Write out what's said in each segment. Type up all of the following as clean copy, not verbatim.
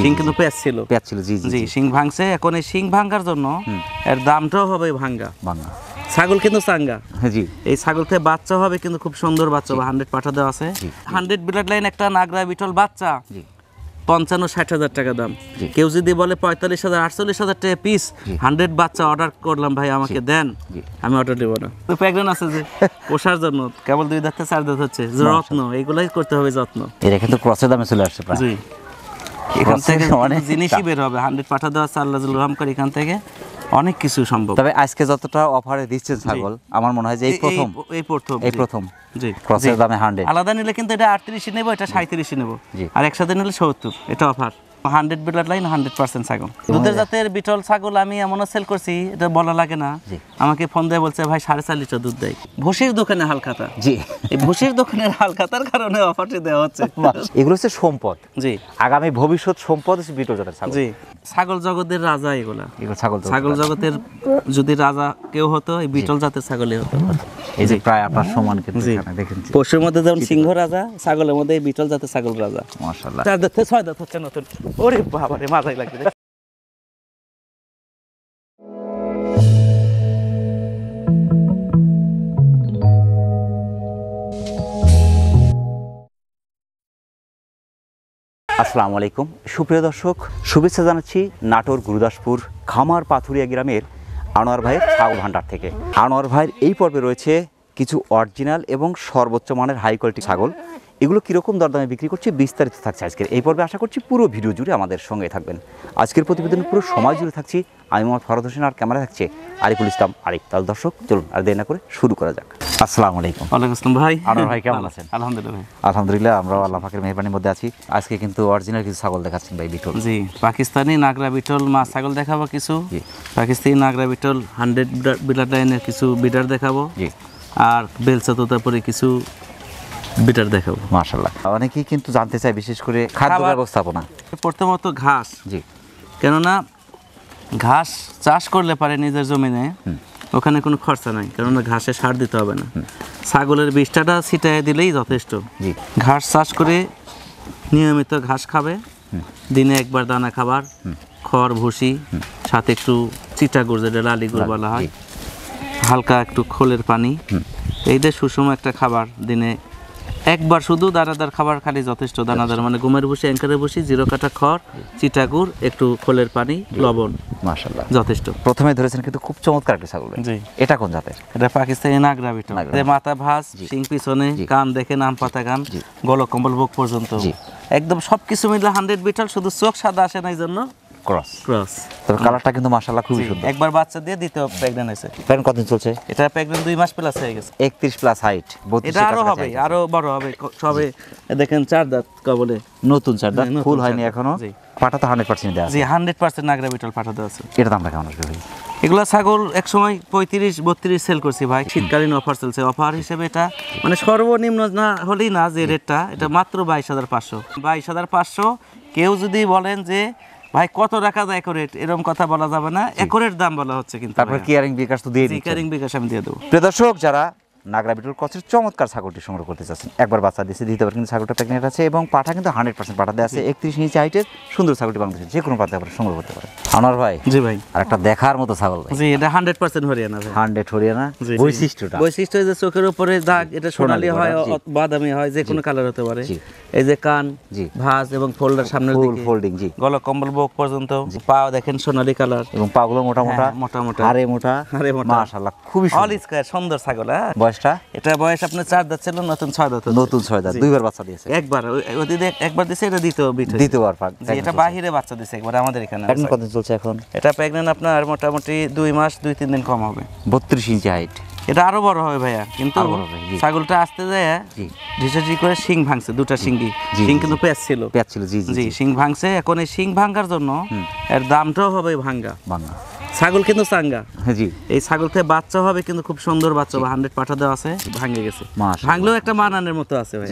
শিং কিন্তু পেঁচ ছিল জি জি শিং ভাঙছে, এখন এই শিং ভাঙার জন্য এর দামটাও হবে ভাঙ্গা। ছাগল কিন্তু চাঙ্গা, জি এই ছাগল থেকে বাচ্চা হবে কিন্তু খুব সুন্দর বাচ্চা হবে। 100 পাঠা দেওয়া আছে, 100 ব্লাড লাইন একটা নাগরা বিটল বাচ্চা 55-60 হাজার টাকা দাম। কেউ যদি বলে 45,000 48,000 টাকা পিস 100 বাচ্চা অর্ডার করলাম ভাই আমাকে দেন, আমি অর্ডার দেবো না। তো প্রেগন্যান্ট আছে যে পোষার জন্য কেবল 2 দাঁত 4 দাঁত হচ্ছে, যত্ন এইগুলাই করতে হবে যত্ন। এটা কিন্তু ক্রসের দামে চলে আসছে প্রায়। জি এখান থেকে অনেক জিনিসই বের হবে। 100 পাঠা দেওয়া আছে, আল্লাহ রহম করে এখান থেকে অনেক কিছু সম্ভব। তবে আজকে যতটা অফারে দিচ্ছেন ছাগল, আমার মনে হয় যে এই প্রথম জি ক্রসের দামে 100। আলাদা নিলে কিন্তু এটা 38 নেব, এটা 37 নেব, আর একসাথে নিলে 70। এটা অফার। 100 ব্লাড লাইন 100% ছাগল, দুধের জাতের বিটল ছাগল আমি এমনও সেল করছি, এটা বলা লাগে না। আমাকে ফোন দিয়ে বলছে ভাই 4.5 লিটার দুধ দেয়। ভুসির দোকানে হালখাতা, জি এই ভুসির দোকানের হালখাতার কারণে অফারটি দেওয়া হচ্ছে। এগুলো হচ্ছে সম্পদ, জি আগামী ভবিষ্যৎ সম্পদ হচ্ছে বিটল জাতের ছাগল। জি ছাগল জগতের রাজা এগুলো ছাগল ছাগল জগতের যদি রাজা কেউ হতো এই বিটল জাতের ছাগলই হতো। এই যে প্রায় আপনার সমান কিন্তু এখানে দেখেন, পশুর মধ্যে যেমন সিংহ রাজা, ছাগলের মধ্যে এই বিটল জাতের ছাগল রাজা। মাশাআল্লাহ। 4 দাঁত 6 দাঁত হচ্ছে নতুন। ওরে বাবা রে, মাথায় লাগবে। আসসালামু আলাইকুম সুপ্রিয় দর্শক, শুভেচ্ছা জানাচ্ছি নাটোর গুরুদাসপুর খামার পাথুরিয়া গ্রামের আনোয়ার ভাইয়ের ছাগল ভান্ডার থেকে। আনোয়ার ভাইয়ের এই পর্বে রয়েছে কিছু অরিজিনাল এবং সর্বোচ্চ মানের হাই কোয়ালিটি ছাগল। এগুলো কীরকম দরদামে বিক্রি করছে বিস্তারিত থাকছে আজকের এই পর্বে। আশা করছি পুরো ভিডিও জুড়ে আমাদের সঙ্গে থাকবেন। আজকের প্রতিবেদনের পুরো সময় জুড়ে থাকছি আমি মোহাম্মদ ফরহাদ হোসেন, আর ক্যামেরা থাকছে আরিফুল ইসলাম আরিফ। তাহলে দর্শক চলুন আর দেরি না করে শুরু করা যাক। আসসালামু আলাইকুম। ওয়ালাইকুম আসসালাম ভাই। আনোয়ার ভাই কেমন আছেন? আলহামদুলিল্লাহ। আলহামদুলিল্লাহ, আমরাও আল্লাহ পাকের মেহেরবানির মধ্যে আছি। আজকে কিন্তু অরিজিনাল কিছু ছাগল দেখাচ্ছেন ভাই বিটল। জি পাকিস্তানি নাগরা বিটল মা ছাগল দেখাবো কিছু, পাকিস্তানি নাগরা বিটল 100 ব্লাড লাইনের কিছু বিটার দেখাবো, আর বেলচা তোতাপুরি কিছু বিটার দেখাবো। মাশাআল্লাহ। অনেকেই কিন্তু জানতে চায় বিশেষ করে খাদ্য ব্যবস্থাপনা। প্রথমত ঘাস, জি কেননা ঘাস চাষ করলে পারে নিজের জমিনে, ওখানে কোনো খরচা নাই, কেননা ঘাসে সার দিতে হবে না। ছাগলের বিষ্ঠাটা ছিটায় দিলেই যথেষ্ট। ঘাস চাষ করে নিয়মিত ঘাস খাবে, দিনে একবার দানা খাবার, খড় ভুসি, সাথে একটু চিটা গুড় যেটা লালি গুড় বলা হয়, হালকা একটু খোলের পানি, এইটা সুষম একটা খাবার। দিনে একবার শুধু দানাদার খাবার খালি যথেষ্ট। দানাদার মানে গমের ভুসি, অ্যাঙ্কারের ভুসি, জিরো কাটা খড়, চিটা গুড়, একটু খোলের পানি, লবণ, মাশাআল্লাহ যথেষ্ট। প্রথমে ধরেছেন কিন্তু খুব চমৎকার একটা ছাগল। জি এটা কোন জাতের? এটা পাকিস্তানি নাগরা বিটল। মাথা ভাঁজ, শিং পিছনে, কান দেখে নাম পাতা কান, গলা কম্বল বুক পর্যন্ত একদম সবকিছু মিলে 100 বিটল। শুধু চোখ সাদা আসে না, এই জন্য ক্রস। তবে কালারটা কিন্তু মাশাআল্লাহ খুবই সুন্দর। একবার বাচ্চা দিয়ে দ্বিতীয় প্রেগন্যান্ট হয়েছে। প্রেগন্যান্ট কতদিন চলছে? এটা প্রেগন্যান্ট 2 মাস প্লাস হয়ে গেছে। 31 প্লাস হাইট, 32 এটা আরো হবে, আরো বড় হবে। সবে দেখেন 4 দাঁত কবলে, নতুন 4 দাঁত, ফুল হয়নি এখনো। পাটা তো 100% দেয়া আছে। জি 100% নাগরা বিটল পাঠা দেওয়া আছে। এর দামটা কেমন আসবে ভাই? এগুলা ছাগল এক সময় 35-32 সেল করছি ভাই, শীতকালীন অফার চলছে। অফার হিসেবে এটা মানে সর্বনিম্ন না হলেই না যে রেটটা, এটা মাত্র 22,500। 22,500। কেউ যদি বলেন যে ভাই কত টাকা যায় একরেট, এরকম কথা বলা যাবে না, একরেট দাম বলা হচ্ছে। কিন্তু তারপর কিয়ারিং বিকাশ তো দিয়ে দিচ্ছি। কিয়ারিং বিকাশ আমি দিয়ে দেবো। প্রিয় দর্শক, যারা নাগরা বিটল ক্রসের চমৎকার ছাগলটি সংগ্রহ করতে চাচ্ছেন, একবার বাচ্চা দিয়েছে, দ্বিতীয়বার কিন্তু ছাগলটা প্রেগনেন্ট আছে এবং পাঠা কিন্তু 100% পাঠা দেওয়া আছে। 31 ইঞ্চি হাইটের সুন্দর ছাগলটি বাংলাদেশে যে কোনো প্রান্তে আপনারা সংগ্রহ করতে পারেন। আনোয়ার ভাই। জি ভাই। আর একটা দেখার মতো ছাগল ভাই। জি এটা 100% হরিয়ানা ভাই। 100 হরিয়ানা। বৈশিষ্ট্য যে চোখের উপরে দাগ, এটা সোনালী হয়, বাদামি হয়, যে কোনো কালার হতে পারে। এই যে কান ভাঁজ এবং ফোল্ডার সামনের দিকে, ফোল্ডিং, জি গলা কম্বল বুক পর্যন্ত, পা দেখেন সোনালী কালার এবং পাগুলো মোটা মোটা, হাড়ে মোটা, মাশাআল্লাহ খুবই সুন্দর। অল স্কয়ার সুন্দর ছাগল। বয়সটা? এটা বয়স আপনার 4 দাঁত ছিল, নতুন 6 দাঁত। নতুন 6 দাঁত, দুইবার বাচ্চা দিয়েছে। একবার দিয়েছে, এটা দ্বিতীয়বার এটা বাহিরে বাচ্চা দিয়েছে একবার আমাদের এখানে। প্রেগন্যান্ট কতদিন চলছে এখন? এটা প্রেগন্যান্ট আপনার মোটামুটি 2 মাস 2-3 দিন কম হবে। 32 ইঞ্চি হাইট। এটা আরো বড় হবে ভাইয়া, কিন্তু ছাগলটা আসতে যায় ঢিসাঢি করে শিং ভাঙছে, 2টা শিংই। শিং কিন্তু পেঁচ ছিল। জি শিং ভাঙছে, এখন এই শিং ভাঙার জন্য এর দামটাও হবে ভাঙ্গা। ছাগল কিন্তু চাঙ্গা, জি এই ছাগল থেকে বাচ্চা হবে কিন্তু খুব সুন্দর বাচ্চা হবে। 100 পাঠা দেওয়া আছে, ভাঙে গেছে। ভাঙলেও একটা মানানের মতো আছে ভাই।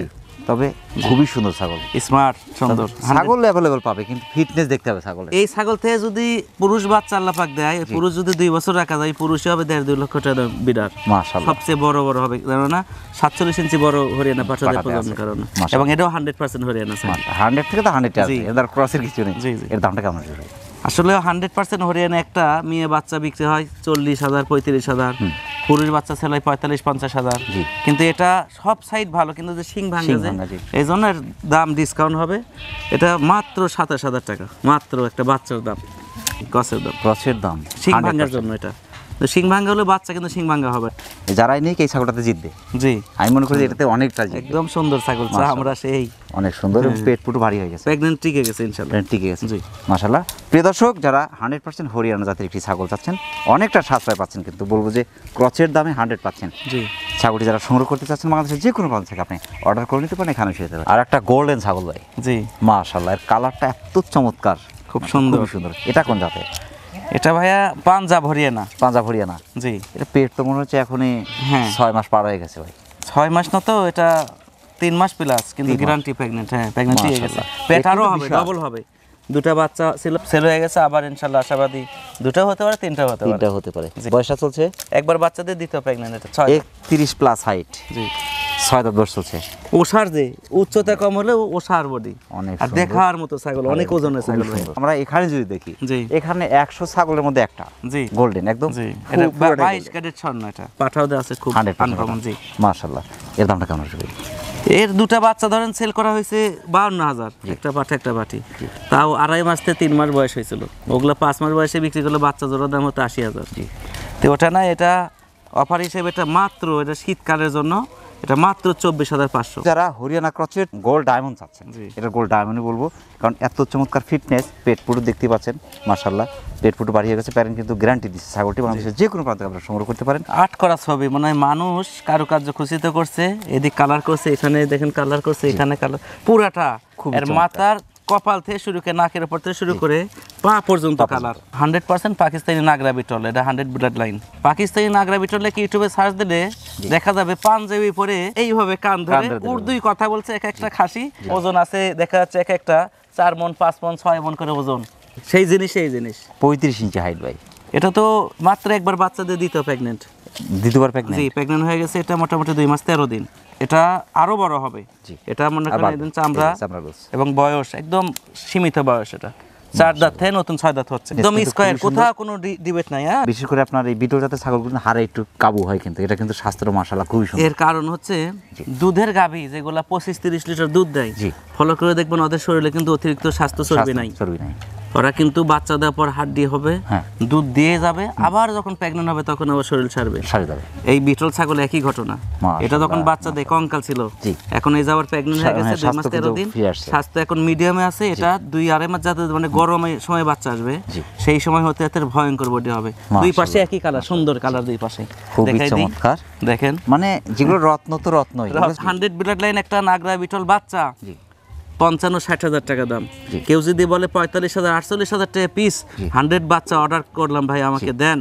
তবে খুবই সুন্দর ছাগল, স্মার্ট, সুন্দর ছাগল অ্যাভেলেবল পাবে, কিন্তু ফিটনেস দেখতে হবে ছাগলের। এই ছাগল থেকে যদি পুরুষ বাচ্চা আল্লাহ পাক দেয়, পুরুষ যদি 2 বছর রাখা যায়, পুরুষই হবে 1.5-2 লক্ষ টাকা বিডার। মাশাআল্লাহ, সবচেয়ে বড় হবে, জানো না 47 ইঞ্চি বড় হরিয়ানা পাঠাদের প্রজনন কারণে, এবং এটাও 100% হরিয়ানা ছাগল। 100 থেকে তো 100 আছে, এর ক্রসের কিছু নেই। এর দামটা কেমন আছে? আসলে 100% হরিয়ানা একটা মেয়ে বাচ্চা বিক্রি হয় 40,000 35,000, পুরুষ বাচ্চা ছেলে 45-50,000, কিন্তু এটা সব সাইড ভালো, কিন্তু যে শিং ভাঙা যায় এই জন্য এর দাম ডিসকাউন্ট হবে। এটা মাত্র 27,000 টাকা, মাত্র একটা বাচ্চার দাম, ক্রসের দাম শিং ভাঙার জন্য। এটা শিং ভাঙা হলে বাচ্চা, কিন্তু শিং ভাঙা হবে। যারাই নেই এই ছাগলটাতে জিতবে। জি, আমি মনে করি এটাতে অনেকটা জিতবে। একদম সুন্দর ছাগল, আমরা সেই অনেক সুন্দর, পেট পুরো ভারী হয়ে গেছে, প্রেগন্যান্ট টিকে গেছে ইনশাআল্লাহ, টিকে গেছে। জি মাশাআল্লাহ। প্রিয় দর্শক, যারা 100% হরিয়ানা জাতের একটি ছাগল চাচ্ছেন, অনেকটা সাশ্রয় পাচ্ছেন, কিন্তু বলবো যে ক্রসের দামে 100 পাচ্ছেন। জি, ছাগলটি যারা সংগ্রহ করতে চাচ্ছেন বাংলাদেশের যে কোনো প্রান্ত থেকে আপনি অর্ডার করে নিতে পারেন, এখানে এসে যেতে পারেন। আর একটা গোল্ডেন ছাগল ভাই, জি মাশাআল্লাহ, এর কালারটা এত চমৎকার, খুব সুন্দর, সুন্দর। এটা কোন জাতের? এটা ভাইয়া পাঞ্জাব হরিয়ানা। পাঞ্জাব হরিয়ানা, জি। এটা পেট তো মনে হচ্ছে এখনই 6 মাস পার হয়ে গেছে ভাই। 6 মাস না তো, এটা 3 মাস প্লাস, কিন্তু গ্যারান্টি প্রেগন্যান্ট। হ্যাঁ, প্রেগন্যান্ট হয়ে গেছে, পেট আরো হবে, ডাবল হবে। 2টা বাচ্চা ছিল, সেল হয়ে গেছে, আবার ইনশাআল্লাহ আশাবাদী 2টাও হতে পারে, 3টাও হতে পারে। বয়সটা চলছে একবার বাচ্চাদের দ্বিতীয় প্রেগন্যান্ট, এটা 31 প্লাস হাইট। জি, 6 দাঁত বয়স চলছে। ওষার যে উচ্চতা কম হলে ওষার বডি, অনেক আর দেখার মতো ছাগল, অনেক ওজনের ছাগল। আমরা এখানে যদি দেখি, জি, এখানে 100 ছাগলের মধ্যে একটা জি গোল্ডেন, একদম। জি, এটা 22 ক্যারেট স্বর্ণ, এটা পাঠাও দেওয়া আছে, খুব আনকমন। জি মাশাআল্লাহ। এর দামটা কেমন আসবে? এর 2টা বাচ্চা ধরেন সেল করা হয়েছে 52,000, একটা পাঠা একটা পাঠি, তাও 2.5 মাস থেকে 3 মাস বয়স হয়েছিল। ওগুলো 5 মাস বয়সে বিক্রি করলে বাচ্চা জোড়ার দাম হতো 80,000। তো ওটা না, এটা অফার হিসেবে এটা মাত্র, এটা শীতকালের জন্য এটা মাত্র 24,500। যারা হরিয়ানা ক্রসের গোল্ড ডায়মন্ড চাচ্ছেন, এটা গোল্ড ডায়মন্ডই বলবো, কারণ এত চমৎকার ফিটনেস, পেট পুরো দেখতে পাচ্ছেন মাশাআল্লাহ, পেট পুরো বাড়িয়ে গেছে। প্যারেন্ট কিন্তু গ্যারান্টি দিচ্ছে, ছাগলটি বাংলাদেশের যে কোনো প্রান্ত থেকে আপনারা সংগ্রহ করতে পারেন। 8 করা ছবি, মনে হয় মানুষ কারুকার্য খুশিতে করছে, এদিক কালার করছে, এখানে দেখেন কালার করছে, এখানে কালার পুরাটা, এর মাথার কপাল থেকে শুরু করে নাকের উপর থেকে শুরু করে পা পর্যন্ত কালার। 100% পাকিস্তানি নাগরা বিটল, এটা 100 ব্লাড লাইন। পাকিস্তানি নাগরা বিটলে কি ইউটিউবে সার্চ দিলে দেখা যাবে পাঞ্জাবি পরে এইভাবে কান ধরে উর্দুই কথা বলছে, এক একটা খাসি, ওজন আছে দেখা যাচ্ছে এক একটা 4 মণ 5 মণ 6 মণ করে ওজন। সেই জিনিস 35 ইঞ্চি হাইট ভাই। এটা তো মাত্র একবার বাচ্চাদের দ্বিতীয় প্রেগন্যান্ট, দ্বিতীয়বার প্রেগন্যান্ট। জি, প্রেগন্যান্ট হয়ে গেছে। এটা মোটামুটি 2 মাস 13 দিন। এটা আরো বড় হবে। এটা মনে করেন একদম চামড়া এবং বয়স একদম সীমিত বয়স। এটা 4 দাঁত থেকে নতুন 6 দাঁত হচ্ছে, একদম স্কয়ার, কোথাও কোনো ডিবেট নাই। হ্যাঁ, বিশেষ করে আপনার এই বিটল জাতের ছাগলগুলো হাড়ে একটু কাবু হয়, কিন্তু এটা কিন্তু স্বাস্থ্য মাশাআল্লাহ খুবই সুন্দর। এর কারণ হচ্ছে দুধের গাভী যেগুলা 25-30 লিটার দুধ দেয়, ফলো করে দেখবেন ওদের শরীরে কিন্তু অতিরিক্ত স্বাস্থ্য চর্বি নাই। ওরা কিন্তু বাচ্চা দেওয়ার পর হাড্ডি হবে, দুধ দিয়ে যাবে, আবার যখন প্রেগন্যান্ট হবে তখন আবার শরীর ছাড়বে। এই বিটল ছাগল একই ঘটনা। এটা যখন বাচ্চা দেয় কঙ্কাল ছিল, এখন এই যাওয়ার প্রেগন্যান্ট হয়ে গেছে 2 মাস 13 দিন, স্বাস্থ্য এখন মিডিয়ামে আছে। এটা 2-2.5 মাস যাতে মানে গরমের সময় বাচ্চা আসবে, সেই সময় হতে এত ভয়ঙ্কর বডি হবে। দুই পাশে একই কালার, সুন্দর কালার দুই পাশে, খুবই চমৎকার। দেখেন মানে যেগুলো রত্ন তো রত্নই। 100 ব্লাড লাইন একটা নাগরা বিটল বাচ্চা 55-60 হাজার টাকা দাম। কেউ যদি বলে 45,000-48,000 টাকা পিস, 100 বাচ্চা অর্ডার করলাম ভাই, আমাকে দেন,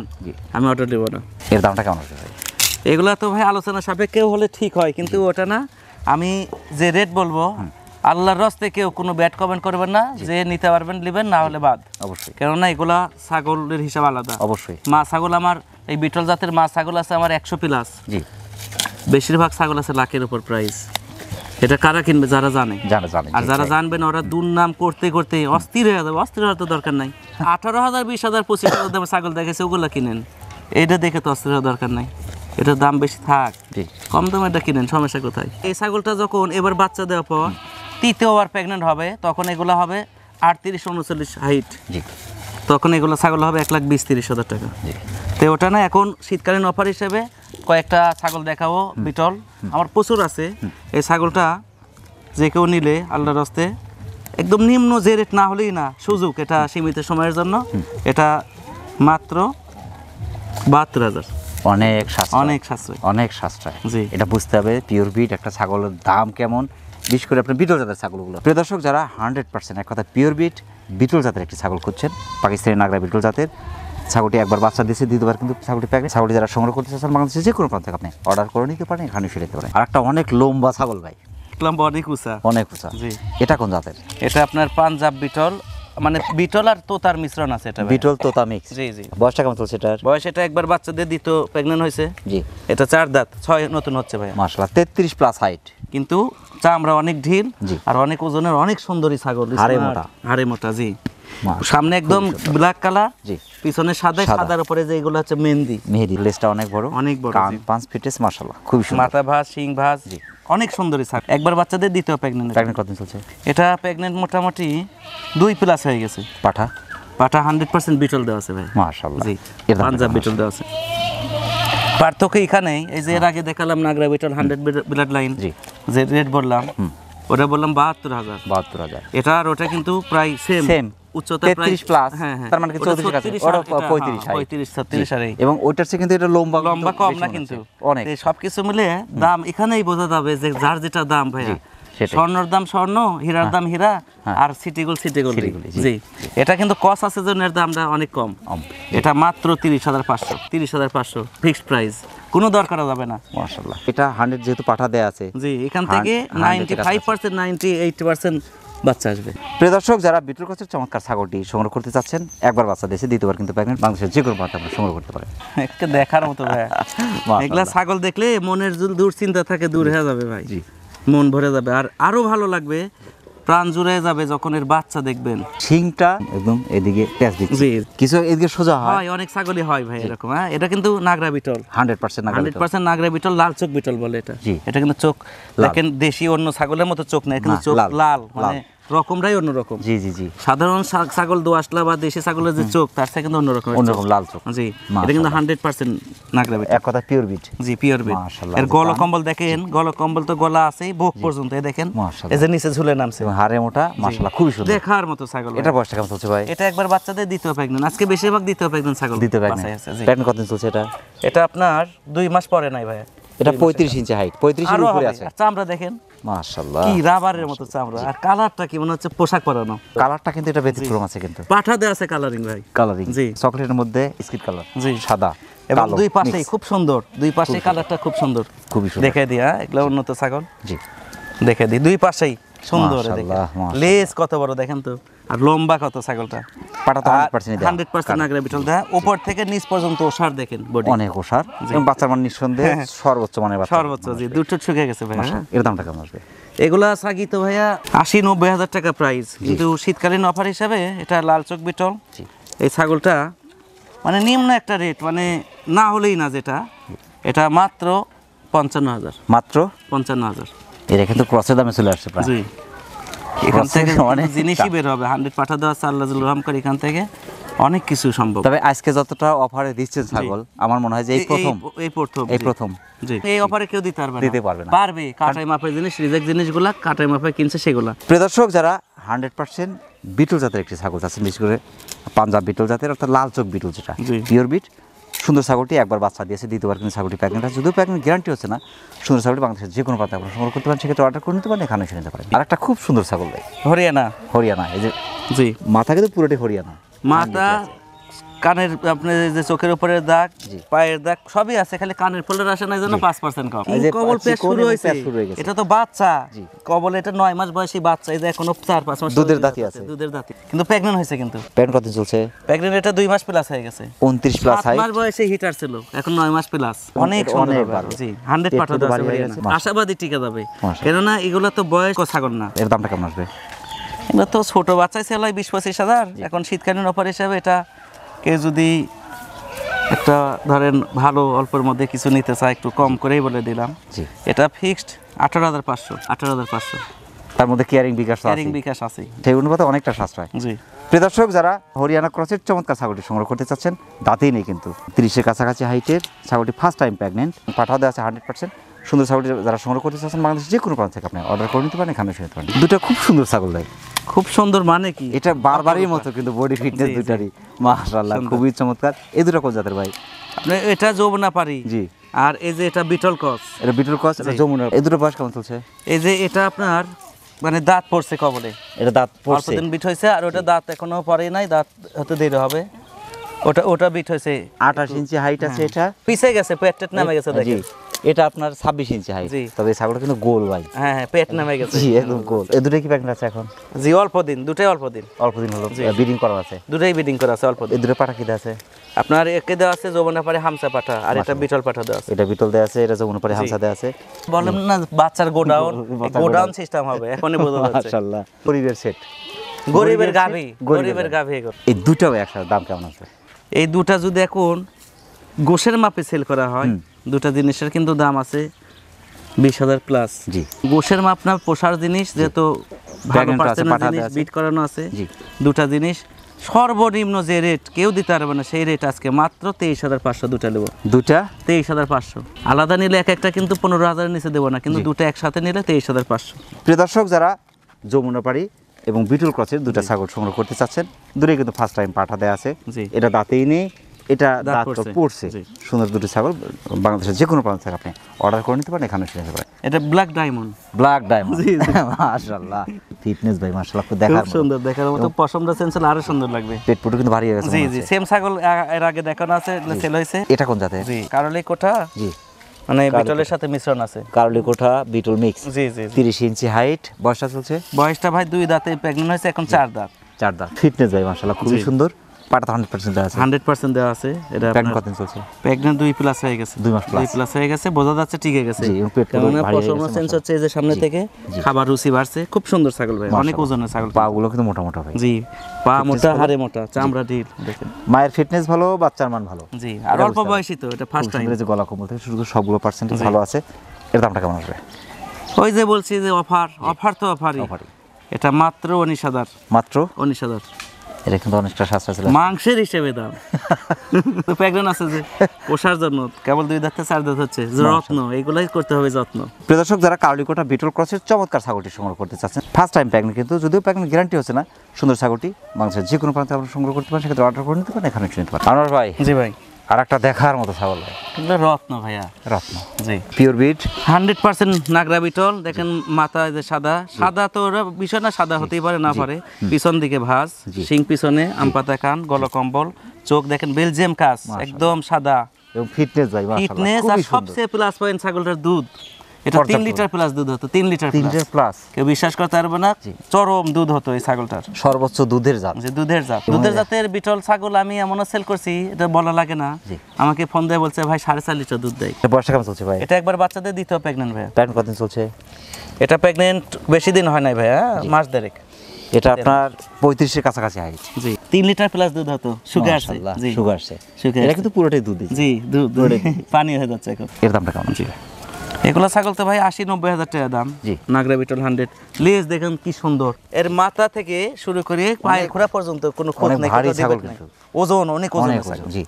আমি অর্ডার দেবো না। এর দামটা কেমন হবে ভাই? এগুলা তো ভাই আলোচনা সাপেক্ষে হলে ঠিক হয়, কিন্তু ওটা না, আমি যে রেট বলবো আল্লাহর রাস্তায় কেউ কোনো ব্যাড কমেন্ট করবেন না, যে নিতে পারবেন নেবেন, না হলে বাদ। অবশ্যই, কেননা এগুলা ছাগলের হিসাব আলাদা। অবশ্যই, মা ছাগল আমার এই বিটল জাতের মা ছাগল আছে আমার 100 প্লাস। জি, বেশিরভাগ ছাগল আছে লাখের উপর প্রাইস। এটা কারা কিনবে? যারা জানে। আর যারা জানবে না ওরা দুর্নাম করতে করতে অস্থির হয়ে যাবে। অস্থির হওয়ার তো দরকার নাই। 18,000, 20,000, 25,000 দামে ছাগল দেখেছে, ওগুলা কিনেন। এইটা দেখে তো অস্থির হওয়ার দরকার নাই। এটার দাম বেশি থাক, কম দামে এটা কিনেন, সমস্যা কোথায়? এই ছাগলটা যখন এবার বাচ্চা দেওয়ার পর তৃতীয়বার প্রেগনেন্ট হবে, তখন এগুলো হবে 38-39 হাইট। তখন এগুলো ছাগল হবে 1,20,000-30,000 টাকা। তো ওটা না, এখন শীতকালীন অফার হিসেবে কয়েকটা ছাগল দেখাবো বিটল, আমার প্রচুর আছে। এই ছাগলটা যে কেউ নিলে আল্লাহর রাস্তে একদম নিম্ন যে রেট না হলেই না, সুযোগ, এটা সীমিত সময়ের জন্য। এটা মাত্র 72,000। অনেক সাশ্রয়, অনেক সাশ্রয়, অনেক সাশ্রয়। জি, এটা বুঝতে হবে পিওর বিট একটা ছাগলের দাম কেমন, বিশেষ করে আপনার বিটল জাতের ছাগলগুলো। প্রিয় দর্শক, যারা 100% এক কথা পিওর বিট বিটল জাতের একটি ছাগল খুঁজছেন, পাকিস্তানি নাগরা বিটল জাতের, ছাগলটি একবার বাচ্চা দিয়েছে, দ্বিতীয়বার কিন্তু ছাগলটি প্রেগনেন্ট। ছাগলটি যারা সংগ্রহ করতে চাচ্ছেন বাংলাদেশে যে কোনো প্রান্ত থেকে আপনি অর্ডার করে নিতে পারেন, এখানে ফিরে যেতে পারেন। আর একটা অনেক লম্বা ছাগল ভাই, লম্বা অনেক উঁচা। অনেক উঁচা। জি। এটা কোন জাতের? এটা আপনার পাঞ্জাব বিটল, মানে বিটল আর তোতার মিশ্রণ আছে এটা ভাই। বিটল তোতা মিক্স। জি জি। বয়সটা কেমন চলছে এটার? বয়স এটা একবার বাচ্চাদের দ্বিতীয় প্রেগন্যান্ট হয়েছে। জি। এটা 4 দাঁত, 6 নতুন হচ্ছে ভাই। মাশাআল্লাহ 33 প্লাস হাইট, কিন্তু চামড়া অনেক ঢিল জি। আর অনেক ওজনের, অনেক সুন্দরী ছাগল। হাড়ে মোটা। হাড়ে মোটা, জি। মাশাআল্লাহ, সামনে একদম ব্ল্যাক কালার, জি। পিছনে সাদা, সাদার উপরে যে এগুলো হচ্ছে মেহেন্দি। মেহেদি। লেজটা অনেক বড়, অনেক বড়, কান জি। 5 ফিটেস, মাশাআল্লাহ খুবই সুন্দর। মাথা ভাঁজ, শিং ভাঁজ, জি। অনেক সুন্দরী ছাগল। একবার বাচ্চাদের দ্বিতীয় প্রেগন্যান্ট। প্রেগন্যান্ট কতদিন চলছে? এটা প্রেগন্যান্ট মোটামুটি 2 প্লাস হয়ে গেছে। পাঠা? পাটা 100% বিটল দেওয়া আছে ভাই। মাশাআল্লাহ। জি, এর দাম পাঞ্জাব কেমন বিটল দেওয়া আছে। পার্থক্য এখানেই, এই যে এর আগে দেখালাম নাগরা বিটল 100 ব্লাড লাইন, জি। যে রেট বললাম, ওটা বললাম 72,000। 72,000। এটা আর ওটা কিন্তু প্রায় সেম। সেম উচ্চতা 33 প্লাস, হ্যাঁ হ্যাঁ, তার মানে কি 34 এর কাছে, ওটা 35 হাইট। 35-36 আর এই এবং ওইটার চেয়ে কিন্তু এটা লম্বা লম্বা কম না কিন্তু অনেক। এই সবকিছু মিলে দাম এখানেই বোঝা যাবে যে যার যেটা দাম ভাইয়া। সেটাই। স্বর্ণর দাম স্বর্ণ, হীরার দাম হীরা, আর সিটিগোল সিটিগোল। জি, এটা কিন্তু কস আছে জন্য এর দামটা অনেক কম। এটা মাত্র 30,500। 30,500 ফিক্সড প্রাইস, কোনো দরকার যাবে না। মাশাআল্লাহ। এটা 100 যেহেতু পাঠা দেয়া আছে, জি, এখান থেকে 95% 98% বাচ্চা আসবে। প্রিয় দর্শক, যারা বিটল ক্রসের চমৎকার ছাগলটি সংগ্রহ করতে চাচ্ছেন, একবার বাচ্চা দিয়েছে, দ্বিতীয়বার কিন্তু প্রেগন্যান্ট, বাংলাদেশের যে কোনো প্রান্তে আপনারা সংগ্রহ করতে পারেন। একটা দেখার মতো ভাই। এগুলা ছাগল দেখলে মনের দূর চিন্তা থাকে দূর হয়ে যাবে ভাই। জি। মন ভরে যাবে, আর আরো ভালো লাগবে, প্রাণ জুড়ে যাবে যখন এর বাচ্চা দেখবেন। শিংটা একদম এদিকে প্যাচ দিচ্ছে, জি। কিছু এদিকে সোজা হয়। হয়, অনেক ছাগলই হয় ভাই এরকম। হ্যাঁ, এটা কিন্তু নাগরা বিটল, 100% নাগাল। 100% নাগরা বিটল, লাল চোখ বিটল বলে এটা। জি। এটা কিন্তু চোখ দেখেন দেশি অন্য ছাগলের মতো চোখ নেই, কিন্তু না, চোখ লাল, লাল, মানে রকমটাই অন্যরকম। জি জি জি। সাধারণ ছাগল দোআঁশলা বা দেশি ছাগলের যে চোখ, তার থেকে কিন্তু অন্যরকম অন্যরকম লাল চোখ। জি, এটা কিন্তু 100% নাগরা বিটল। এক কথা পিওর বিট। জি, পিওর বিট। মাশাআল্লাহ। এর গলা কম্বল দেখেন, গলা কম্বল তো গলা আছে বুক পর্যন্ত, এই দেখেন, মাশাআল্লাহ। এই যে নিচে ঝুলে নামছে, এবং হাড়ে মোটা, মাশাআল্লাহ খুবই সুন্দর। দেখার মতো ছাগল। এটা বয়সটা কেমন চলছে ভাই? এটা একবার বাচ্চাদের দ্বিতীয় প্রেগন্যান্ট, আজকে বেশিরভাগ দ্বিতীয় প্রেগন্যান্ট ছাগল। দ্বিতীয় বাচ্চা আছে, জি। প্রেগন্যান্ট কতদিন চলছে এটা? এটা আপনার 2 মাস পরে নাই ভাই। এটা 35 ইঞ্চি হাইট, 35 এর আরো উপরে হবে। আছে। আর চামড়া দেখেন মাশাআল্লাহ, কি রাবারের মতো চামড়া, আর কালারটা কি মনে হচ্ছে পোশাক পরানো। কালারটা কিন্তু এটা ব্যতিক্রম আছে কিন্তু। পাঠা দেওয়া আছে কালারিং ভাই। কালারিং, জি। চকলেটের মধ্যে স্কিন কালার, জি। সাদা এবং কালো দুই পাশেই mix। খুব সুন্দর, দুই পাশেই কালারটা খুব সুন্দর। খুবই সুন্দর। দেখে দিয়া, এগুলো উন্নত ছাগল। জি। দেখে দিই, দুই পাশেই সুন্দর। দেখেন মাশাআল্লাহ, মাশাআল্লাহ। লেজ কত বড় দেখেন তো, আর লম্বা কত ছাগলটা। পাটা তো 100% দেয়া। 100% নাগরা বিটল দেয়া, উপর থেকে নিচ পর্যন্ত ওষার দেখেন বডি। অনেক ওষার এবং বাচ্চার মান নিঃসন্দেহে সর্বোচ্চ মানের বাচ্চা। সর্বোচ্চ, জি, দুটো শুকিয়ে গেছে ভাই। হ্যাঁ। এর দামটা কেমন আসবে? এগুলা সাগি তো ভাইয়া 80-90 হাজার টাকা প্রাইস, কিন্তু শীতকালীন অফার হিসাবে এটা লাল চোখ বিটল, জি। এই ছাগলটা মানে নিম্ন একটা রেট, মানে না হলেই না, যেটা এটা মাত্র 55,000। মাত্র 55,000। এটা কিন্তু ক্রসের দামে চলে আসছে প্রায়। জি, এখান থেকে অনেক জিনিসই বের হবে। 100 পাঠা দেওয়া আছে, আল্লাহ রহম করে, এখান থেকে অনেক কিছু সম্ভব। তবে আজকে যতটা অফারে দিচ্ছেন ছাগল, আমার মনে হয় যে এই প্রথম, এই জি। প্রথম। জি, এই অফারে কেউ দিতে পারবে না। পারবে, কাটাই মাপের জিনিস, রিজেক্ট জিনিসগুলা কাটাই মাপে কিনছে সেগুলা। প্রিয় দর্শক, যারা 100% বিটল জাতের একটি ছাগল চাচ্ছেন, বিশেষ করে পাঞ্জাব বিটল জাতের, অর্থাৎ লাল চোখ বিটল, যেটা জি। পিওর বিট, সুন্দর ছাগলটি একবার বাচ্চা দিয়েছে, দ্বিতীয়বার কিন্তু ছাগলটি প্রেগন্যান্ট আছে। যদিও প্রেগন্যান্ট গ্যারান্টি হচ্ছে না, সুন্দর ছাগলটি বাংলাদেশের যে কোনো প্রান্তে আপনারা সংগ্রহ করতে পারেন, সেক্ষেত্রে অর্ডার করে নিতে পারেন, এখানে এসে নিতে পারেন। আর একটা খুব সুন্দর ছাগল ভাই, হরিয়ানা। হরিয়ানা। এই যে জি, মাথা কিন্তু পুরোটি হরিয়ানা, মাথা, কানের, আপনার যে চোখের উপরে দাগ, জি। পায়ের দাগ সবই আছে, খালি কানের ফোল্ডার আসে না, জন্য 5% কম। এই যে কবল পেশ চিকন শুরু এবং হয়েছে, পেশ শুরু হয়ে গেছে। এটা তো বাচ্চা জি। কবল, এটা 9 মাস বয়সী বাচ্চা, এই যে এখনো 4-5 মাস দুধের দাঁতি আছে। দুধের দাঁতি, কিন্তু প্রেগন্যান্ট হয়েছে। কিন্তু প্রেগন্যান্ট কতদিন চলছে? প্রেগন্যান্ট এটা 2 মাস প্লাস হয়ে গেছে। 29 প্লাস 7 হাইট। মাস বয়সে হিটার ছিল, এখন 9 মাস প্লাস। অনেক সুন্দর হবে। ভালো। জি, 100 পাঠা একটু দেওয়া ভারী আছে হয়ে হরিয়ানা। গেছে। আশাবাদী টিকে যাবে, মাশাআল্লাহ। কেননা এগুলো তো বয়স ছাগল না। এর দামটা কেমন আসবে? এগুলো তো ছোট বাচ্চাই ছিল 20-25 হাজার। এখন শীতকালীন অফার হিসাবে এটা কেউ যদি একটা ধরেন ভালো অল্পের মধ্যে কিছু নিতে চায়, একটু কম করেই বলে দিলাম। জি। এটা ফিক্সড 18,500। 18,500 তার মধ্যে কেয়ারিং বিকাশ আছে, ক্যারিং বিকাশ আছে। সেই অনুপাতে অনেকটা সাশ্রয়। জি, প্রিয় দর্শক, যারা হরিয়ানা ক্রসের চমৎকার ছাগলটি সংগ্রহ করতে চাচ্ছেন, দাঁতেই নেই কিন্তু, 30-এর কাছাকাছি হাইটের ছাগলটি, ফার্স্ট টাইম প্রেগন্যান্ট, পাঠাও দেওয়া আছে 100%। সুন্দর ছাগলটি যারা সংগ্রহ করতে চাচ্ছেন, বাংলাদেশের যে কোনো প্রান্ত থেকে আপনি অর্ডার করে নিতে পারেন, এখানে এসে নিতে পারেন। দুটো খুব সুন্দর ছাগল ভাই, খুব সুন্দর। মানে কি, এটা বারবারই মতো কিন্তু বডি ফিটনেস জি, জি। দুটারই মাশাআল্লাহ সুন্দর। খুবই চমৎকার। এই দুটো কোন জাতের ভাই? আপনি এটা যমুনা পারি, জি। আর এই যে এটা বিটল ক্রস, এটা বিটল ক্রস, এটা জি। যমুনা। এই দুটো বয়স কেমন চলছে? এই যে এটা আপনার মানে দাঁত পড়ছে কবলে, এটা দাঁত অল্প পড়ছে, দিন বিট হয়েছে, আর ওটা দাঁত এখনো পড়ে নাই, দাঁত হতে দেরি হবে। ওটা বিট হয়েছে, 28 ইঞ্চি হাইট আছে এটা। পিছে গেছে, পেট টেট নামে গেছে জি। দেখেন। এটা আপনার 26 ইঞ্চি হাইট, জি। তবে এই ছাগলটা কিন্তু গোল ভাই। হ্যাঁ হ্যাঁ, পেট নামে গেছে। জি একদম গোল। এই দুটোই কি প্রেগনেন্ট আছে এখন? জি অল্প দিন, দুটাই অল্প দিন। অল্প দিন হলো ব্রিডিং করা আছে? দুটাই ব্রিডিং করা আছে অল্প দিন। এই দুটো পাঠা কি দেওয়া আছে? আপনার একে দেওয়া আছে যমুনা পাড়ে হামসা পাঠা, আর এটা বিটল পাঠা দেওয়া আছে। এটা বিটল দেওয়া আছে, এটা যমুনা পাড়ে হামসা দেওয়া আছে। বলেন না বাচ্চার গোডাউন, গোডাউন সিস্টেম হবে এখনই বোঝা যাচ্ছে। মাশাআল্লাহ, গরিবের সেট, গরিবের গাভী, গরিবের গাভী। এই দুটাও একসাথে দাম কেমন আছে? এই দুটা যদি এখন গোশের মাপে সেল করা হয়, দুটা জিনিসের কিন্তু দাম আছে 20,000 প্লাস। জি। গোশের মাপ না পোষার জিনিস, যেহেতু ভালো প্রেগনেন্ট আছে, পার্সেন্টেজ পাঠা জিনিস দেওয়া আছে। বিট করানো আছে, জি। দুটা জিনিস সর্বনিম্ন যে রেট কেউ দিতে পারবে না, সেই রেট আজকে মাত্র 23,500 দুটা নেব। দুটা 23,500। আলাদা নিলে এক একটা কিন্তু 15,000 নিচে দেবো না, কিন্তু দুটো একসাথে নিলে 23,500। প্রিয় দর্শক, যারা যমুনা পাড়ি এবং বিটল ক্রসের দুটা ছাগল সংগ্রহ করতে চাচ্ছেন, দূরে কিন্তু ফার্স্ট টাইম পাঠা দেওয়া আছে। জি। এটা দাঁতেই নেই, এটা দাঁত দাঁত পড়ছে। পড়ছে। জি। সুন্দর দুটো ছাগল বাংলাদেশের যে কোনো প্রান্ত থেকে আপনি অর্ডার করে নিতে পারেন, এখানে এসে নিতে পারেন। এটা ব্ল্যাক ডায়মন্ড, ব্ল্যাক ডায়মন্ড। মাশাআল্লাহ, ফিটনেস ভাই মাশাআল্লাহ, খুব দেখার খুব সুন্দর, দেখার মতো। পশমটা সেন্সর আরো সুন্দর লাগবে। পেট পুরো কিন্তু ভারী হয়ে গেছে। জি জি, সেম ছাগল এর আগে দেখানো আছে, সেল হয়েছে। এটা কোন জাতের? জি, কারলি কোঠা, জি, মানে বিটলের সাথে মিশ্রণ আছে। কারলি কোঠা বিটল মিক্স। জি জি। 30 ইঞ্চি হাইট, বয়সটা চলছে? বয়সটা ভাই 2 দাঁতে প্রেগন্যান্ট হয়েছে, এখন 4 দাঁত। 4 দাঁত। ফিটনেস ভাই মাশাআল্লাহ, খুবই সুন্দর। পাটা 100% দেওয়া আছে। 100% দেওয়া আছে। এটা প্রেগনেন্ট কতদিন চলছে? প্রেগন্যান্ট 2 প্লাস হয়ে গেছে। 2 মাস প্লাস। 2 প্লাস হয়ে গেছে, বোঝা যাচ্ছে ঠিক হয়ে গেছে। জি, এবং পেট পুরো কারণ ভারী হয়ে পশম গেছে, সেন্সর হচ্ছে এই যে সামনে থেকে খাবার রুচি বাড়ছে। খুব সুন্দর ছাগল ভাই, অনেক ওজনের ছাগল। পাগুলো কিন্তু মোটা মোটা ভাই। জি, পা মোটা, হাড়ে মোটা, চামড়া ঢিল দেখেন। মায়ের ফিটনেস ভালো, বাচ্চার মান ভালো। জি, আর অল্প বয়সী তো, এটা ফার্স্ট টাইম। যে গলা কম্বল থেকে শুরু করে সবগুলো পার্সেন্টেজ ভালো আছে। এর দামটা কেমন আসবে? ওই যে বলছি যে অফার, অফার তো অফারই। অফারই। এটা মাত্র 19,000। মাত্র 19,000 এটা কিন্তু অনেকটা সাশ্রয় ছিল। মাংসের হিসেবে দাম। তো প্রেগন্যান্ট আছে যে পোষার জন্য, কেবল 2 দাঁত 4 দাঁত হচ্ছে, যত্ন এইগুলাই করতে হবে, যত্ন। প্রিয় দর্শক, যারা কার্লিকোটা বিটল ক্রসের চমৎকার ছাগলটি সংগ্রহ করতে চাচ্ছেন, ফার্স্ট টাইম প্রেগনেন্ট, কিন্তু যদিও প্রেগনেন্ট গ্যারান্টি হচ্ছে না, সুন্দর ছাগলটি বাংলাদেশের যে কোনো প্রান্তে আপনারা সংগ্রহ করতে পারেন, সেক্ষেত্রে অর্ডার করে নিতে পারেন, এখানে এসে নিতে পারেন। আনোয়ার ভাই, জি ভাই, আর একটা দেখার মতো ছাগল ভাই, এগুলো রত্ন ভাইয়া, রত্ন। জি, পিওর বিট, 100% নাগরা বিটল। দেখেন মাথা যে সাদা, সাদা তো ওরা বিষয় না, সাদা হতেই পারে না পারে। পিছন দিকে ভাঁজ, শিং পিছনে, আমপাতা কান, গলা কম্বল, চোখ দেখেন বেলজিয়াম কাজ, একদম সাদা। এবং ফিটনেস ভাই মাশাআল্লাহ, ফিটনেস, আর সবচেয়ে প্লাস পয়েন্ট ছাগলটার দুধ। এটা 3 লিটার প্লাস দুধ হতো, 3 লিটার প্লাস। কেউ বিশ্বাস করতে পারবে না, চরম দুধ হতো এই ছাগলটার। সর্বোচ্চ দুধের জাত। যে দুধের জাত, দুধের জাতের বিটল ছাগল আমি এমনও সেল করছি, এটা বলা লাগে না। আমাকে ফোন দিয়ে বলছে ভাই 4.5 লিটার দুধ দেয়। বয়সটা কেমন চলছে ভাই? এটা একবার বাচ্চাদের দ্বিতীয় প্রেগন্যান্ট ভাই। প্রেগনেন্ট কতদিন চলছে? এটা প্রেগন্যান্ট বেশি দিন হয় নাই ভাইয়া, মাস দেড়েক। এটা আপনার 35 এর কাছাকাছি হাইট। জি, 3 লিটার প্লাস দুধ হতো, সুগার আছে। জি, সুগার আছে। সুগার এটা কিন্তু পুরোটাই দুধ দিচ্ছে। জি, দুধ পানি হয়ে যাচ্ছে এখন। এর দামটা কেমন? জি, এগুলো ছাগল তো ভাই 80-90 হাজার টাকা দাম। জি। নাগরা বিটল 100। লেজ দেখেন কি সুন্দর, এর মাথা থেকে শুরু করে পায়ের খোড়া পর্যন্ত কোনো খোঁজ অনেক নেই, ভারী কোথাও ছাগল ডিফেক্ট নেই। কিন্তু। ওজন অনেক ওজন অনেক ছাগল। জি,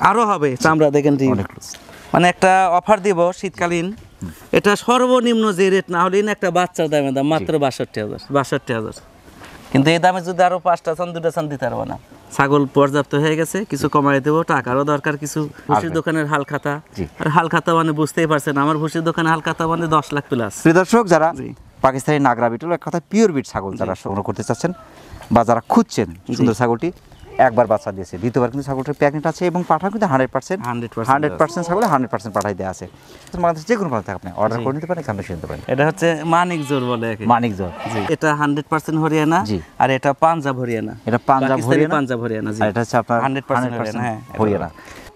আরো হবে, চামড়া দেখেন জি। অনেক লুজ। মানে একটা অফার দিব শীতকালীন, এটা সর্বনিম্ন যে রেট না হলেই না একটা বাচ্চার দামের দাম মাত্র 62,000। 62,000, কিন্তু এই দামে যদি আরো 5টা চান 2টা চান দিতে পারবো না। ছাগল পর্যাপ্ত হয়ে গেছে, কিছু কমাই দেবো, টাকারও দরকার কিছু। ভুসির দোকানের হাল খাতা, আর হাল খাতা মানে বুঝতেই পারছেন, আমার ভুসির দোকানে হাল খাতা মানে 10 লাখ প্লাস। প্রিয় দর্শক, যারা পাকিস্তানি নাগরা বিটল, এক কথা পিওর বিট ছাগল যারা সংগ্রহ করতে চাচ্ছেন বা যারা খুঁজছেন সুন্দর ছাগলটি, একবার বাচ্চা দিয়েছে, দ্বিতীয়বার কিন্তু ছাগলটার প্রেগনেন্ট আছে, এবং পাঠা কিন্তু 100% ছাগলে 100% পাঠাই দেওয়া আছে। বাংলাদেশ যে কোনো প্রান্তে আপনি অর্ডার করে নিতে পারেন, এখানে এসে নিতে পারেন। এটা হচ্ছে মানিক জোর বলে একে। মানিক জোর। এটা 100% হরিয়ানা, আর এটা পাঞ্জাব হরিয়ানা। এটা পাঞ্জাব হরিয়ানা, পাঞ্জাব হরিয়ানা। জি, আর এটা হচ্ছে আপনার 100% হরিয়ানা। হ্যাঁ, হরিয়ানা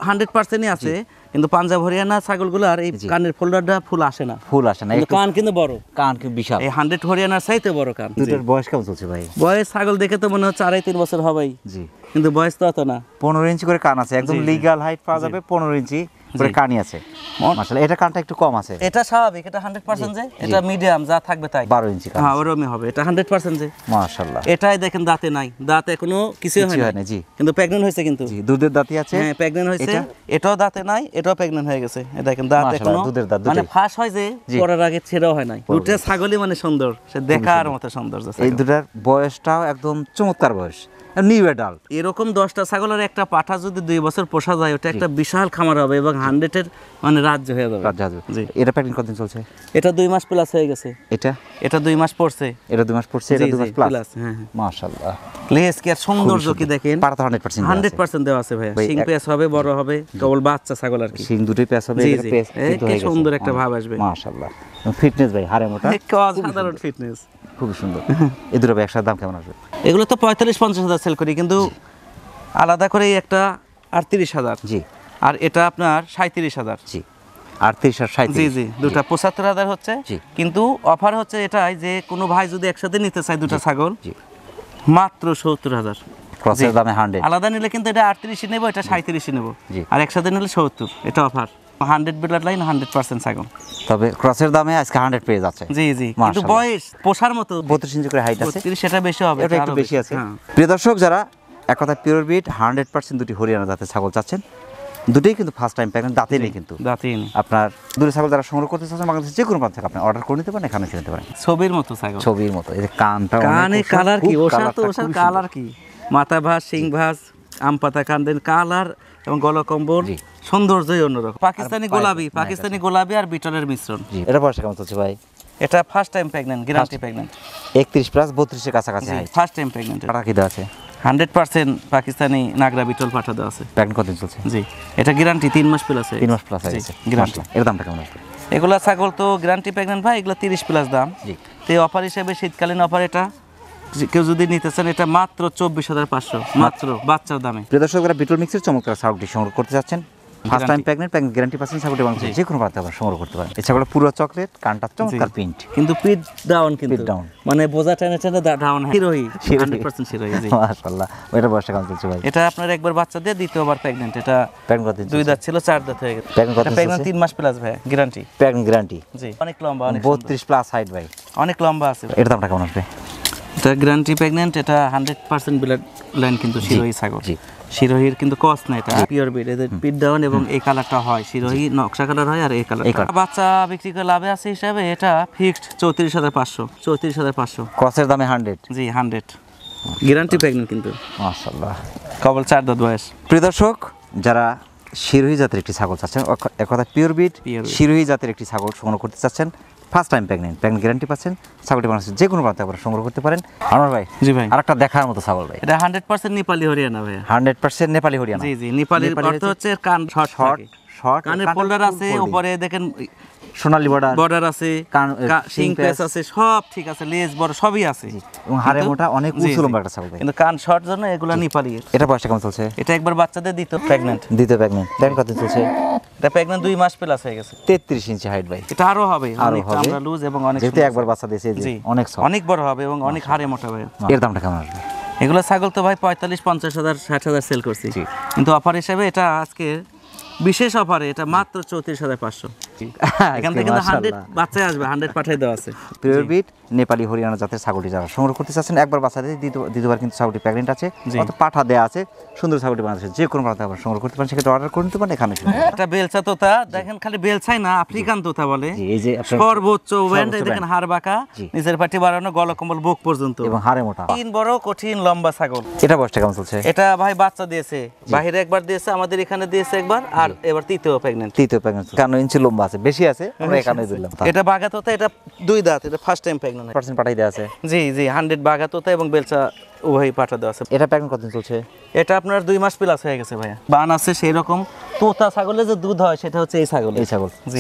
100%ই আছে, কিন্তু পাঞ্জাব হরিয়ানা ছাগলগুলো আর এই কানের ফোল্ডারটা ফুল আসে না, ফুল আসে না, কান কিন্তু বড়, কান কিন্তু বিশাল। এই 100 হরিয়ানার চাইতে বড় কান। দুটোর বয়স কেমন চলছে ভাই? বয়স ছাগল দেখে তো মনে হচ্ছে 2.5-3 বছর হবেই, জি, কিন্তু বয়স তো অত না। 15 ইঞ্চি করে কান আছে, একদম লিগ্যাল হাইট পাওয়া যাবে, 15 ইঞ্চি করে কানই আছে মাশাআল্লাহ। এটা কানটা একটু কম আছে, এটা স্বাভাবিক, এটা 100% যে, এটা মিডিয়াম যা থাকবে তাই। 12 ইঞ্চি কান। হ্যাঁ, ওরকমই হবে, এটা 100% যে মাশাআল্লাহ। এটাই দেখেন দাঁতে নাই, দাঁত এখনো কিছুই হয় না। জি, কিন্তু প্রেগন্যান্ট হয়েছে, কিন্তু জি, দুধের দাঁতই আছে। হ্যাঁ, প্রেগন্যান্ট হয়েছে, এটাও দাঁতে নাই, এটাও প্রেগন্যান্ট হয়ে গেছে। এই দেখেন দাঁত এখনো, দুধের দাঁত মানে ফাঁস হয় যে পড়ার আগে ছেড়াও হয় নাই। দুটো ছাগলই মানে সুন্দর, সে দেখার মতো সুন্দর। এই দুটার বয়সটাও একদম চমৎকার বয়স, নিউ অ্যাডাল্ট। এরকম 10টা ছাগলের একটা পাঠা যদি 2 বছর পোষা যায়, ওটা একটা বিশাল খামার হবে এবং 100-এর মানে রাজ্য হয়ে যাবে। জি। এটা প্যাকেট কতদিন চলছে? এটা 2 মাস প্লাস হয়ে গেছে। এটা 2 মাস পড়ছে। এটা 2 মাস পড়ছে, এটা 2 মাস প্লাস। হ্যাঁ। মাশাআল্লাহ। লেজ কি আর সৌন্দর্য কি দেখেন। পাটা তো 100% দেওয়া আছে ভাইয়া। শিং পেঁচ হবে, বড় হবে, কেবল বাচ্চা ছাগল আর কি। শিং দুটোই পেঁচ হবে, এটা পেঁচ কিন্তু হয়ে গেছে। সুন্দর একটা ভাব আসবে। মাশাআল্লাহ। ফিটনেস ভাই, হাড়ে মোটা, সাধারণ ফিটনেস, খুব সুন্দর। এই দুটো ভাই একসাথে দাম কেমন আসবে? এগুলো তো 45-50 হাজার সেল করি, কিন্তু আলাদা করে একটা 38,000। জি। আর এটা আপনার 37,000। জি। 38 আর 37। জি জি, দুটা 75,000 হচ্ছে। কিন্তু অফার হচ্ছে এটাই যে কোনো ভাই যদি একসাথে নিতে চায় দুটা ছাগল, মাত্র 70,000। ক্রসের দামে 100। আলাদা নিলে কিন্তু এটা 38 নেব, এটা 37 নেব, আর একসাথে নিলে 70। এটা অফার 100 ব্লাড লাইন, 100% ছাগল। তবে ক্রসের দামে আজকে 100 পেয়ে যাচ্ছে। জি জি, কিন্তু বয়স পোষার মতো 32 ইঞ্চি করে হাইট আছে। 32 সেটা বেশি হবে, এটা একটু বেশি আছে। প্রিয় দর্শক, যারা এক কথা পিওর বিট 100% দুটি হরিয়ানা জাতের ছাগল চাচ্ছেন, দুটোই কিন্তু ফার্স্ট টাইম প্রেগন্যান্ট, দাঁতে নেই কিন্তু। দাঁতেই নেই। আপনার দুটো ছাগল যারা সংগ্রহ করতে চাচ্ছেন বাংলাদেশের যে কোনো প্রান্ত থেকে আপনি অর্ডার করে নিতে পারেন, এখানে এসে নিতে পারেন। ছবির মতো ছাগল, ছবির মতো। এই যে কানটা, কানে কালার কি, ওষা তো ওষার কালার কি, মাথা ভাঁজ, শিং ভাঁজ, আম পাতা কান্দেন কালার এবং গলকম্বল সৌন্দর্যই অন্যরকম। পাকিস্তানি গোলাপি আর বিটলের মিশ্রণ। এটা বয়স কেমন চলছে ভাই? এটা first time pregnant, guarantee pregnant. 31 plus 32 এর কাছাকাছি হাইট। First time pregnant. টাকা কি দেওয়া আছে? 100% পাকিস্তানি নাগরা বিটল পাঠা দেওয়া আছে। প্রেগন্যান্ট কতদিন চলছে? জি, এটা গ্যারান্টি 3 মাস প্লাস। 3 মাস প্লাস হয়ে গেছে গ্যারান্টি। এর দামটা কেমন আসবে? এগুলা ছাগল তো গ্যারান্টি প্রেগন্যান্ট ভাই, এগুলো 30 প্লাস দাম। জি। তো অফার হিসেবে শীতকালীন অফার, এটা কেউ যদি নিতে চান এটা মাত্র 24,500, মাত্র বাচ্চার দামে। প্রিয় দর্শক, যারা বিটল মিক্সের চমৎকার ছাগলটি সংগ্রহ করতে যাচ্ছেন, ফার্স্ট টাইম প্রেগন্যান্ট গ্যারান্টি পাচ্ছেন, ছাগলটি বাংলাদেশে যে কোনো প্রান্তে আপনারা সংগ্রহ করতে পারেন। এই ছাগলটা পুরো চকলেট, কানটা চমৎকার প্রিন্ট, কিন্তু পিট ডাউন, কিন্তু পিট ডাউন, মানে বোঝা টানে টানে ডাউন। শিরোহী 100% শিরোহী। জি মাশাআল্লাহ। ওইটা বয়সটা কেমন চলছে ভাই? এটা আপনার একবার বাচ্চা দিয়ে দ্বিতীয়বার প্রেগন্যান্ট। এটা প্রেগন্যান্ট কতদিন? 2 দাঁত ছিল, 4 দাঁত হয়ে গেছে। প্রেগন্যান্ট 3 মাস প্লাস ভাই, গ্যারান্টি। Pregnant guarantee. জি, অনেক লম্বা, অনেক 32 প্লাস হাইট ভাই, অনেক লম্বা আছে। এর দামটা কেমন আসবে? এটা গ্যারান্টি প্রেগন্যান্ট, এটা 100% ব্লাড লাইন, কিন্তু শিরোহী ছাগল। জি। শিরোহীর কিন্তু কস না, এটা পিওর বিট। এদের পিট ডাউন এবং এই কালারটা হয়, শিরোহী নকশা কালার হয়, আর এই কালার। বাচ্চা বিক্রি করে লাভে আছে হিসাবে এটা ফিক্সড 34,500। 34,500 ক্রসের দামে 100। জি, 100 গ্যারান্টি প্রেগন্যান্ট কিন্তু। মাশাআল্লাহ। কেবল 4 দাঁত বয়স। প্রিয় দর্শক, যারা শিরোহী জাতের একটি ছাগল চাচ্ছেন, এক কথা পিওর বিট শিরোহী জাতের একটি ছাগল সংগ্রহ করতে চাচ্ছেন, ফার্স্ট টাইম প্রেগন্যান্ট গ্যারান্টি পাচ্ছেন, ছাগলটি বাংলাদেশের যে কোনো প্রান্তে আপনারা সংগ্রহ করতে পারেন। আমার ভাই, জি ভাই, আরেকটা দেখার মতো ছাগল ভাই। এটা 100% নেপালি হরিয়ানা ভাই। 100% নেপালি হরিয়ানা। জি জি, নেপালির অর্থ হচ্ছে কান শর্ট, কানের ফোল্ডার আছে, উপরে দেখেন সোনালী বর্ডার আছে, শিং পেস আছে, সব ঠিক আছে, লেজ বড় সবই আছে, এবং হাড়ে মোটা, অনেক উঁচু লম্বা একটা ছাগল। কিন্তু কান শর্ট জন্য এগুলা নেপালি। এটা বয়সটা কেমন চলছে? এটা একবার বাচ্চাদের দিত প্রেগন্যান্ট। কত চলছে? এটা প্রেগন্যান্ট 2 মাস প্লাস হয়ে গেছে। 33 ইঞ্চি হাইট ভাই। এটা আরো হবে, অনেক আমরা লুজ এবং অনেক, যেহেতু একবার বাচ্চা দিয়েছে, জি অনেক বড় হবে এবং অনেক হাড়ে মোটা ভাই। এর দামটা কেমন আসবে? এগুলো ছাগল তো ভাই 45-50 হাজার 60 হাজার সেল করছি, কিন্তু অফার হিসেবে এটা আজকে বিশেষ অফারে এটা মাত্র 34,500। এখান থেকে 100 বাচ্চাই আসবে, 100 পাঠিয়ে দেওয়া আছে। পিওর বিট নেপালি হরিয়ানা জাতের ছাগলটি যারা সংগ্রহ করতে চাচ্ছেন, একবার বাচ্চা দিয়ে দ্বিতীয়বার কিন্তু ছাগলটি প্রেগন্যান্ট আছে, অত পাঠা দেওয়া আছে, সুন্দর ছাগলটি বাংলাদেশে যে কোনো প্রান্তে আপনারা সংগ্রহ করতে পারেন, সেক্ষেত্রে অর্ডার করে নিতে পারেন এখানে। এটা বেলচা তোতা দেখেন, খালি বেলচাই না, আফ্রিকান তোতা বলে। এই যে সর্বোচ্চ ব্যান্ড, দেখেন হাড় বাঁকা, নিচের পাটি বাড়ানো, গলকম্বল বুক পর্যন্ত, এবং হাড়ে মোটা, তিন বড় কঠিন লম্বা ছাগল। এটা বয়সটা কেমন চলছে? এটা ভাই বাচ্চা দিয়েছে, বাইরে একবার দিয়েছে, আমাদের এখানে দিয়েছে একবার, আর এবার তৃতীয় প্রেগন্যান্ট। 51 ইঞ্চি লম্বা আছে, বেশি আছে, আমরা এখানে দিলাম। এটা বাঘা তোতা, এটা 2 দাঁত, এটা ফার্স্ট টাইম প্রেগন্যান্ট। % পাঠাই দেওয়া আছে। জি জি, 100 বাঘা তোতা এবং বেলচা উভয়ই পাঠা দেওয়া আছে। এটা প্রেগন্যান্ট কতদিন চলছে? এটা আপনার 2 মাস প্লাস হয়ে গেছে ভাইয়া। বান আছে সেই রকম, তোতা ছাগলের যে দুধ হয় সেটা হচ্ছে এই ছাগল।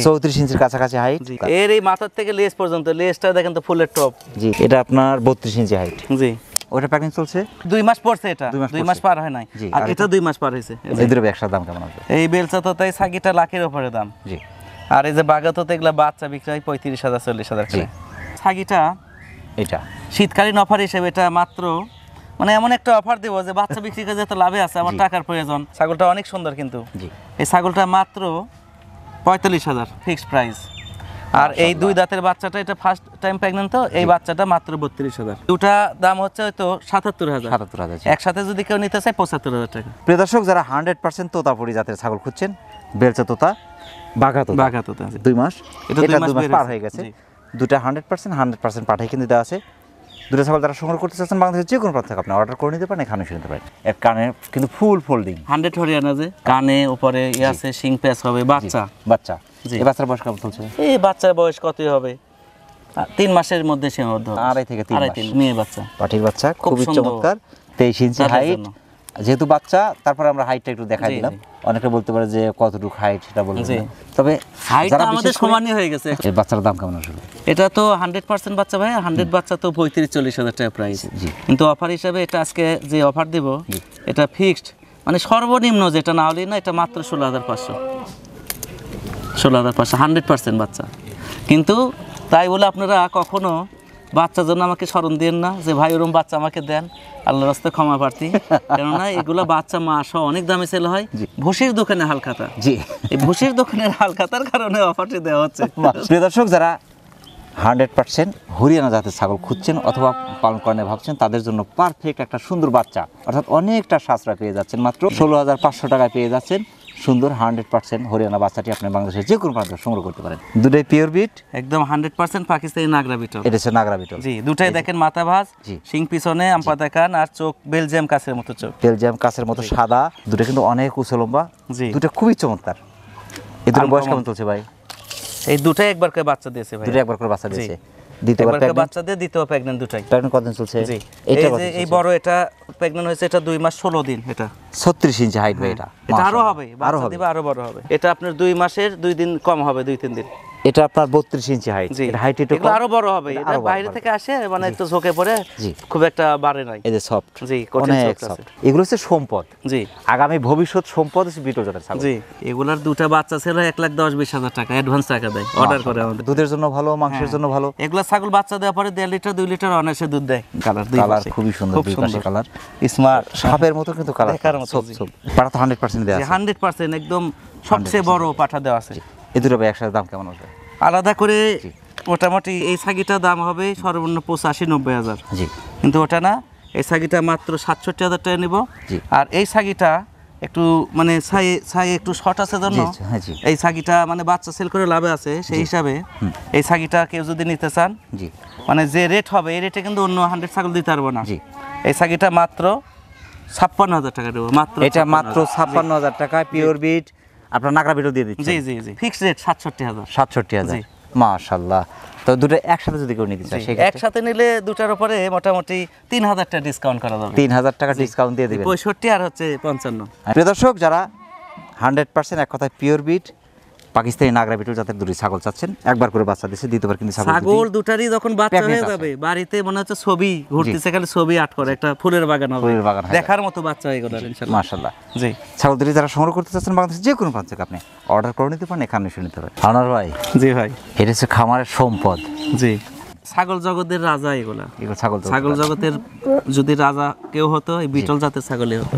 34 ইঞ্চির কাছাকাছি হাইট। এর এই মাথার থেকে লেজ পর্যন্ত, লেজটা দেখেন তো ফুলের টপ। জি, এটা আপনার 32 ইঞ্চি হাইট। জি, ওটা প্রেগন্যান্ট চলছে 2 মাস পড়ছে, এটা 2 মাস পার হয় নাই, আর এটা 2 মাস পার হয়েছে। এদের ব্যবসার দাম কেমন আসবে? এই বেলচা তোতাই ছাগিটা লাখের উপরে দাম। জি, আর এই যে বাঘা তোতা এগুলা বাচ্চা বিক্রি হয় 35,000 40,000 করে। ছাগিটা এটা শীতকালীন অফার হিসেবে এটা মাত্র, মানে এমন একটা অফার দেবো যে বাচ্চা বিক্রি করে যেহেতু লাভে আছে, আমার টাকার প্রয়োজন। ছাগলটা অনেক সুন্দর, কিন্তু এই ছাগলটা মাত্র 45,000 ফিক্সড প্রাইস। আর এই 2 দাঁতের বাচ্চাটা, এটা ফার্স্ট টাইম প্রেগন্যান্ট, তো এই বাচ্চাটা মাত্র 32,000। দুটা দাম হচ্ছে হয়তো 77,000। একসাথে যদি কেউ নিতে চায় 75,000 টাকা। প্রিয় দর্শক, যারা 100% তোতাপুরি জাতের ছাগল খুঁজছেন, বেলচা তোতা, বাঘা তোতা 2 মাস, এটা 2 মাস পার হয়ে গেছে, দুটা 100% পাঠাই কিন্তু দেওয়া আছে। দুটো ছাগল যারা সংগ্রহ করতে চাচ্ছেন বাংলাদেশের যে কোনো প্রান্ত থেকে আপনি অর্ডার করে নিতে পারেন, এখানে এসে নিতে পারেন। এর কানে কিন্তু ফুল ফোল্ডিং 100 হরিয়ানা, যে কানে উপরে আছে শিং প্যাচ হবে, বাচ্চা। জি। এই বাচ্চার বয়স কেমন চলছে? এই বাচ্চার বয়স কতই হবে, 3 মাসের মধ্যে সীমাবদ্ধ হবে। 2.5 থেকে 3 মাস মেয়ে বাচ্চা, পাঠির বাচ্চা, খুব খুবই সুন্দর। চমৎকার। 23 ইঞ্চি তাদের হাইট, জন্য। যেহেতু বাচ্চা তারপরে আমরা হাইটটা একটু দেখাই জি, দিলাম। জি। অনেকে বলতে পারে যে কতটুকু হাইট সেটা বলবেন জি। না। তবে হাইটটা যারা আমাদের বিশেষ করে সমানই হয়ে গেছে। এই বাচ্চার দাম কেমন আসলে? এটা তো 100% বাচ্চা ভাই, 100 বাচ্চা তো 35-40 হাজার টাকা প্রাইস। জি। কিন্তু অফার হিসাবে এটা আজকে যে অফার দিব এটা ফিক্সড, মানে সর্বনিম্ন যেটা না হলেই না, এটা মাত্র 16,500। 16,500 100% বাচ্চা। কিন্তু তাই বলে আপনারা কখনো বাচ্চার জন্য আমাকে স্মরণ দিন না যে ভাই ওরকম বাচ্চা আমাকে দেন, আল্লাহর রাস্তায় ক্ষমা প্রার্থী। কেননা এগুলো বাচ্চা মা সহ অনেক দামে সেল হয়। ভুসির দোকানে হালখাতা, জি। এই ভুসির দোকানের হালখাতার কারণে অফারটি দেওয়া হচ্ছে। প্রিয় দর্শক, যারা 100% হরিয়ানা জাতের ছাগল খুঁজছেন অথবা পালন করেন ভাবছেন, তাদের জন্য পারফেক্ট একটা সুন্দর বাচ্চা, অর্থাৎ অনেকটা সাশ্রয় পেয়ে যাচ্ছেন। মাত্র 16,500 টাকায় পেয়ে যাচ্ছেন সুন্দর 100% হরিয়ানা বাচ্চাটি আপনি বাংলাদেশের যে কোনো প্রান্তে সংগ্রহ করতে পারেন। দুটোই পিওর বিট, একদম 100% পাকিস্তানি নাগরা বিটল। এটা হচ্ছে নাগরা বিটল। জি, দুটাই দেখেন মাথা ভাঁজ, জি। শিং পিছনে, আমপা দেখান, আর চোখ বেলজিয়াম কাছের মতো চোখ। বেলজিয়াম কাছের মতো সাদা, দুটো কিন্তু অনেক উঁচু লম্বা, জি। দুটো খুবই চমৎকার। এই দুটোর বয়স কেমন চলছে ভাই? এই দুটাই একবার করে বাচ্চা দিয়েছে ভাই, দুটো একবার করে বাচ্চা জি। দিয়েছে, দ্বিতীয়বার একবার করে বাচ্চা দিয়ে দ্বিতীয় প্রেগন্যান্ট দুটাই। প্রেগন্যান্ট কতদিন চলছে? জি, এটা এই যে এই বড় এটা প্রেগন্যান্ট হয়েছে, এটা 2 মাস 16 দিন। এটা 36 ইঞ্চি হাইট ভাই। এটা এটা আরো হবে, আরো বাচ্চা হবে। দিবে আরো বড় হবে। এটা আপনার 2 মাসের 2 দিন কম হবে, 2-3 দিন। এটা আপনার 32 ইঞ্চি হাইট। জি, এটা হাইট একটু এগুলো কম। আরো বড় হবে। এটা এটা আরো বড় বাইরে হবে। থেকে আসে, মানে একটু ঝোঁকে পড়ে, জি। খুব একটা বাড়ে নাই। এই যে সফট, জি, কঠিন অনেক soft আছে। সফট। এগুলো হচ্ছে সম্পদ, জি আগামী ভবিষ্যৎ সম্পদ হচ্ছে বিটল জাতের ছাগল। জি, এগুলার দুটা বাচ্চা ছিল 1,10,20 হাজার টাকা অ্যাডভান্স টাকা দেয়, অর্ডার করে আমাদের। দুধের জন্য ভালো, মাংসের জন্য ভালো। এগুলা ছাগল বাচ্চা দেওয়ার পরে 1.5 লিটার 2 লিটার অনায়াসে দুধ দেয়। কালার খুবই সুন্দর, দুই পাশে কালার, স্মার্ট, সাপের মতো কিন্তু কালার, দেখার মতো, সব জি। সব। পাটা তো 100% দেয়া আছে। 100% একদম সবচেয়ে বড় পাঠা দেওয়া আছে। এই দুটো ভাই একসাথে দাম কেমন হবে? আলাদা করে মোটামুটি এই ছাগিটার দাম হবে সর্বনিম্ন 85-90 হাজার। জি। কিন্তু ওটা না, এই ছাগিটা মাত্র 67 হাজার টাকা নিব। জি। আর এই ছাগিটা একটু মানে ছাই একটু শর্ট আছে জন্য জি, হ্যাঁ, জি। এই ছাগিটা মানে বাচ্চা সেল করে লাভে আছে, সেই হিসাবে এই ছাগিটা কেউ যদি নিতে চান, জি। মানে যে রেট হবে এই রেটে কিন্তু অন্য 100 ছাগল দিতে পারবো না। জি। এই ছাগিটা মাত্র 56,000 টাকা দেবো, মাত্র। এটা মাত্র 56,000 টাকা পিওর বিট, আপনার নাগরা বিটও দিয়ে দিচ্ছেন। জি জি জি, ফিক্সড রেট 67,000। 67,000। জি। মাশাআল্লাহ। তো দুটো একসাথে যদি কেউ নিতে চায় সেক্ষেত্রে একসাথে নিলে দুটার উপরে মোটামুটি 3,000 টাকা ডিসকাউন্ট করা যাবে। 3,000 টাকা ডিসকাউন্ট দিয়ে দিবেন। 65 আর হচ্ছে 55। প্রিয় দর্শক, যারা 100% এক কথায় পিওর বিট পাকিস্তানি নাগরা বিটল জাতের দুটি ছাগল চাচ্ছেন, একবার করে বাচ্চা দিচ্ছে, দ্বিতীয়বার কিন্তু ছাগল দুটারই যখন বাচ্চা হয়ে pregnant যাবে, বাড়িতে মনে হচ্ছে ছবি ঘুরতেছে, খালি ছবি আট করে একটা ফুলের বাগান হবে, ফুলের বাগান হয়ে দেখার মতো বাচ্চা হয়ে গেল ইনশাআল্লাহ। মাশাআল্লাহ। জি, ছাগল দুটি যারা সংগ্রহ করতে চাচ্ছেন বাংলাদেশের যে কোনো প্রান্ত থেকে আপনি অর্ডার করে নিতে পারেন, এখানে এসে নিতে পারেন। আনোয়ার ভাই, জি ভাই, এটা হচ্ছে খামারের সম্পদ। জি, ছাগল জগতের রাজা এগুলা। এগুলো ছাগল ছাগল জগতের যদি রাজা কেউ হতো, এই বিটল জাতের ছাগলই হতো।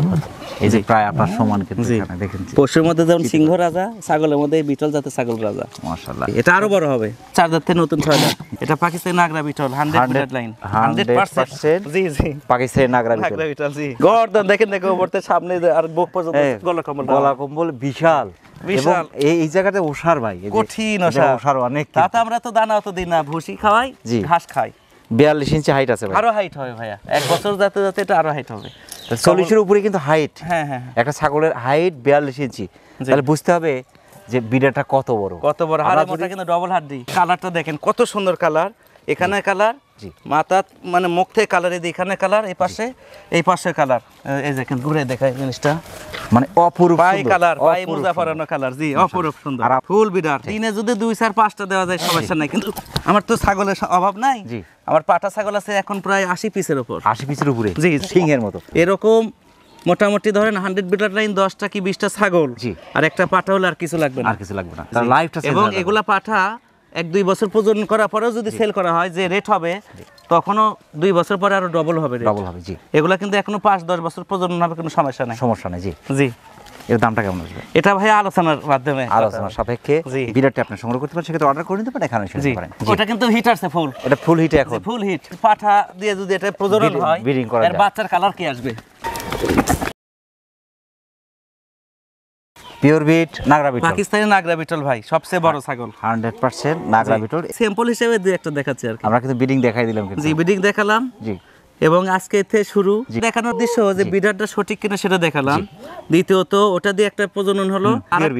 এই যে প্রায় আপনার সমান কিন্তু জি, এখানে দেখেন। পশুর মধ্যে যেমন সিংহ রাজা, ছাগলের মধ্যে এই বিটল জাতের ছাগল রাজা। মাশাআল্লাহ। এটা আরো বড় হবে, 4 দাঁত থেকে নতুন 6 দাঁত। এটা পাকিস্তানি নাগরা বিটল 100 লাইন 100%। জি জি, পাকিস্তানি নাগরা বিটল। নাগরা বিটল, জি। গর্দন দেখেন, দেখো উপরতে সামনে আর বুক পর্যন্ত গলা কম্বল। গলা কম্বল বিশাল বিশাল। এবং এই জায়গাতে ওষার ভাই, এই যে কঠিন এটা ওষার। ওষার অনেক। তাতে আমরা তো দানা অত দিই না, ভুসি খাওয়াই, জি। ঘাস খাই। 42 ইঞ্চি হাইট আছে ভাই। আরো হাইট হবে ভাইয়া, 1 বছর যাতে যাতে এটা আরো হাইট হবে। 40 এর উপরে কিন্তু হাইট। হ্যাঁ হ্যাঁ, একটা ছাগলের হাইট 42 ইঞ্চি, তাহলে বুঝতে হবে যে বিড়াটা কত বড়। কত বড়। আমরা হাড়ের মোটা কিন্তু ডবল হাড্ডি। কালারটা দেখেন কত সুন্দর কালার, এখানে কালার, জি। মাথা মানে মুখ থেকে কালার, এই এখানে কালার, এই পাশে কালার, এই দেখেন ঘুরে দেখায় জিনিসটা, মানে অপরূপ পাই সুন্দর, কালার, পাই অপরূপ মুজা সুন্দর। পরানো কালার, জি, অপরূপ সুন্দর। আর ফুল বিরাট। দিনে যদি 2-4-5টা দেওয়া যায় সমস্যা নাই, কিন্তু আমার তো ছাগলের অভাব নাই। জি। আমার পাটা ছাগল আছে এখন প্রায় 80 পিসের উপর। 80 পিসের উপরে, জি। সিংহের মতো। এরকম মোটামুটি ধরেন 100 বিটার লাইন 10টা কি 20টা ছাগল, জি। আর একটা পাঠা হলে আর কিছু লাগবে না। আর কিছু লাগবে না, তার লাইফটা এবং এগুলা পাঠা 1-2 বছর প্রজনন করার পরেও যদি সেল করা হয়, যে রেট হবে তখনও 2 বছর পরে আরো ডবল হবে rate। ডবল হবে, জি। এগুলা কিন্তু এখনো 5-10 বছর প্রজনন হবে, কোনো সমস্যা নাই। সমস্যা নেই, জি। জি, এর দামটা কেমন আসবে? এটা ভাই আলোচনার মাধ্যমে, আলোচনা সাপেক্ষে জি। বিড়াটি আপনি সংগ্রহ করতে পারেন, সেক্ষেত্রে অর্ডার করে নিতে পারেন, এখানে এসে জি, নিতে পারেন। জি। ওটা কিন্তু হিট আছে ফুল, এটা ফুল হিটে এখন ফুল হিট। পাঠা দিয়ে যদি এটা প্রজনন হয়, ব্রিডিং করা এর যায়। বাচ্চার কালার কি আসবে। পিওর বিট নাগরা বিটল, পাকিস্তানি নাগরা বিটল ভাই, সবচেয়ে বড় ছাগল। 100% নাগরা বিটল। স্যাম্পল হিসেবে দুই একটা দেখাচ্ছি আর কি। আমরা কিন্তু বিডিং দেখাই দিলাম কিন্তু। জি, বিডিং দেখালাম। জি। এবং আজকে থেকে শুরু দেখানোর উদ্দেশ্য যে বিডারটা সঠিক কিনা সেটা দেখালাম। দ্বিতীয়ত ওটা দিয়ে একটা প্রজনন হলো,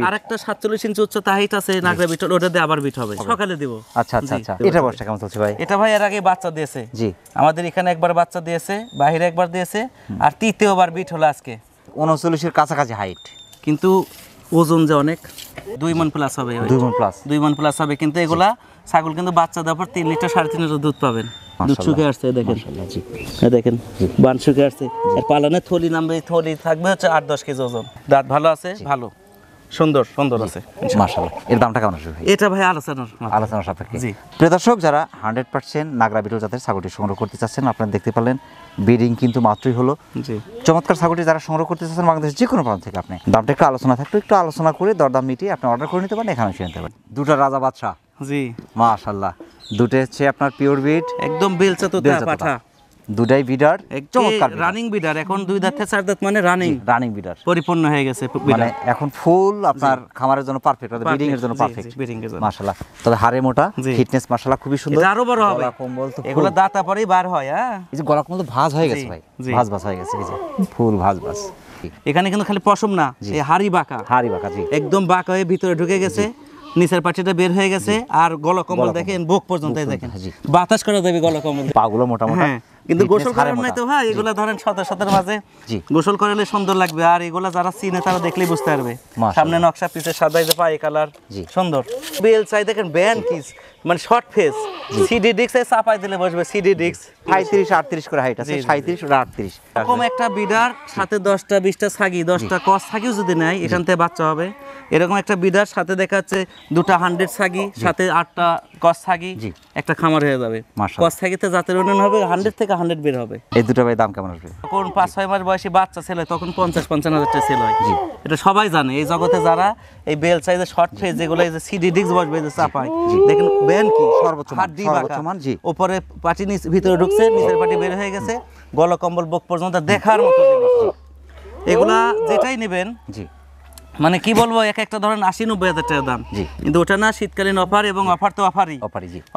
আর একটা 47 ইঞ্চি উচ্চতা হাইট আছে নাগরা বিটল, ওটা দিয়ে আবার বিট হবে, সকালে দিব। আচ্ছা আচ্ছা আচ্ছা। এটা বয়সটা কেমন চলছে ভাই? এটা ভাই এর আগে বাচ্চা দিয়েছে। জি। আমাদের এখানে একবার বাচ্চা দিয়েছে, বাইরে একবার দিয়েছে, আর তৃতীয়বার বিট হলো আজকে। 39 এর কাছাকাছি হাইট, কিন্তু ওজন যে অনেক, 2 মণ প্লাস হবে। 2 মণ প্লাস, 2 মণ প্লাস হবে। কিন্তু এগুলা ছাগল কিন্তু বাচ্চা দেওয়ার পর 3 লিটার 3.5 লিটার দুধ পাবেন। দুধ শুকিয়ে আসছে দেখেন, দেখেন বান শুকিয়ে আসছে। আর পালানে থলি নামবে, থলি থাকবে হচ্ছে 8-10 কেজি ওজন। দাঁত ভালো আছে, ভালো সুন্দর সুন্দর আছে মাশাআল্লাহ। এর দামটা কেমন আসবে ভাই? এটা ভাই আলোচনা সাপেক্ষে। জি। প্রিয় দর্শক, যারা 100% নাগরা বিটল জাতের ছাগলটি সংগ্রহ করতে চাচ্ছেন, আপনারা দেখতে পারলেন ব্রিডিং কিন্তু মাত্রই হলো। জি। চমৎকার ছাগলটি যারা সংগ্রহ করতে চাচ্ছেন বাংলাদেশের যে কোনো প্রান্ত থেকে, আপনি দামটা একটু আলোচনা থাকলে একটু আলোচনা করে দরদাম মিটিয়ে আপনি অর্ডার করে নিতে পারেন, এখানে এসে নিতে পারেন। দুটো রাজা বাদশা। জি মাশাআল্লাহ। দুটো হচ্ছে আপনার পিওর বিট, একদম বেলচা তো পাঠা, দুটাই বিডার, চমৎকার রানিং বিডার। এখন 2 দাঁত থেকে 4 দাঁত মানে রানিং বিডার পরিপূর্ণ হয়ে গেছে, মানে এখন ফুল আপনার খামারের জন্য পারফেক্ট, ব্রিডিং এর জন্য পারফেক্ট মাশাআল্লাহ। তবে হাড়ে মোটা, ফিটনেস মাশাআল্লাহ খুবই সুন্দর। এটা আরো বড় হবে, কম্বল তো এগুলো দাঁতা পরেই বার হয়। হ্যাঁ, এই যে গলা কম্বল তো ভাঁজ হয়ে গেছে ভাই, ভাঁজ হয়ে গেছে, এই যে ফুল ভাঁজ। এখানে কিন্তু খালি পশম না, এই হাড়ি বাঁকা, জি একদম বাঁকা হয়ে ভিতরে ঢুকে গেছে, নিচের পাটিটা বের হয়ে গেছে, আর গলা কম্বল দেখেন বুক পর্যন্ত, দেখেন বাতাস করে দেবে গলা কম্বল, পাগুলো মোটা মোটা। কিন্তু গোসল করার নাই তো ভাই, এগুলা ধরেন শতের মাঝে গোসল করলে সুন্দর লাগবে। আর এগুলা যারা চিনে তারা দেখলেই বুঝতে পারবে, সামনে নকশা, পিছে সাদা, যে পায়ে কালার সুন্দর। বেল চাই দেখেন, ব্যান কিস মানে শর্ট ফেস, সিডি ডিক্স চাপাই দিলে বসবে, সিডি ডিক্স 37-38 করে হাইট আছে, 37 ওটা 38। এরকম একটা বিডার সাথে 10টা-20টা ছাগি, 10টা কস ছাগিও যদি নেয় এখান থেকে বাচ্চা হবে। এরকম একটা বিডার সাথে দেখা যাচ্ছে 2টা 100 ছাগি, সাথে 8টা কস ছাগি, একটা খামার হয়ে যাবে। কস ছাগিতে জাতের উন্নয়ন হবে, 100 থেকে 100 বের হবে। এই দুটো ভাই দাম কেমন আসবে? তখন 5-6 মাস বয়সী বাচ্চা ছেলে, তখন 50-55 হাজার টাকা সেল হয়। এটা সবাই জানে এই জগতে, যারা এই বেল সাইজের শর্ট ফেস যেগুলো, এই যে সিডি ডিক্স বসবে, যে চাপায় দেখেন ব্যান কি সর্বোচ্চ মান, উপরে পাটি ভিতরে ঢুকছে, নিচের পাটি বের হয়ে গেছে, গলা কম্বল বুক পর্যন্ত দেখার মতো জিনিস। এগুলা যেটাই নেবেন, মানে কি বলবো, এক একটা ধরেন 80-90 হাজার টাকা দাম, কিন্তু ওটা না, শীতকালীন অফার, এবং অফার তো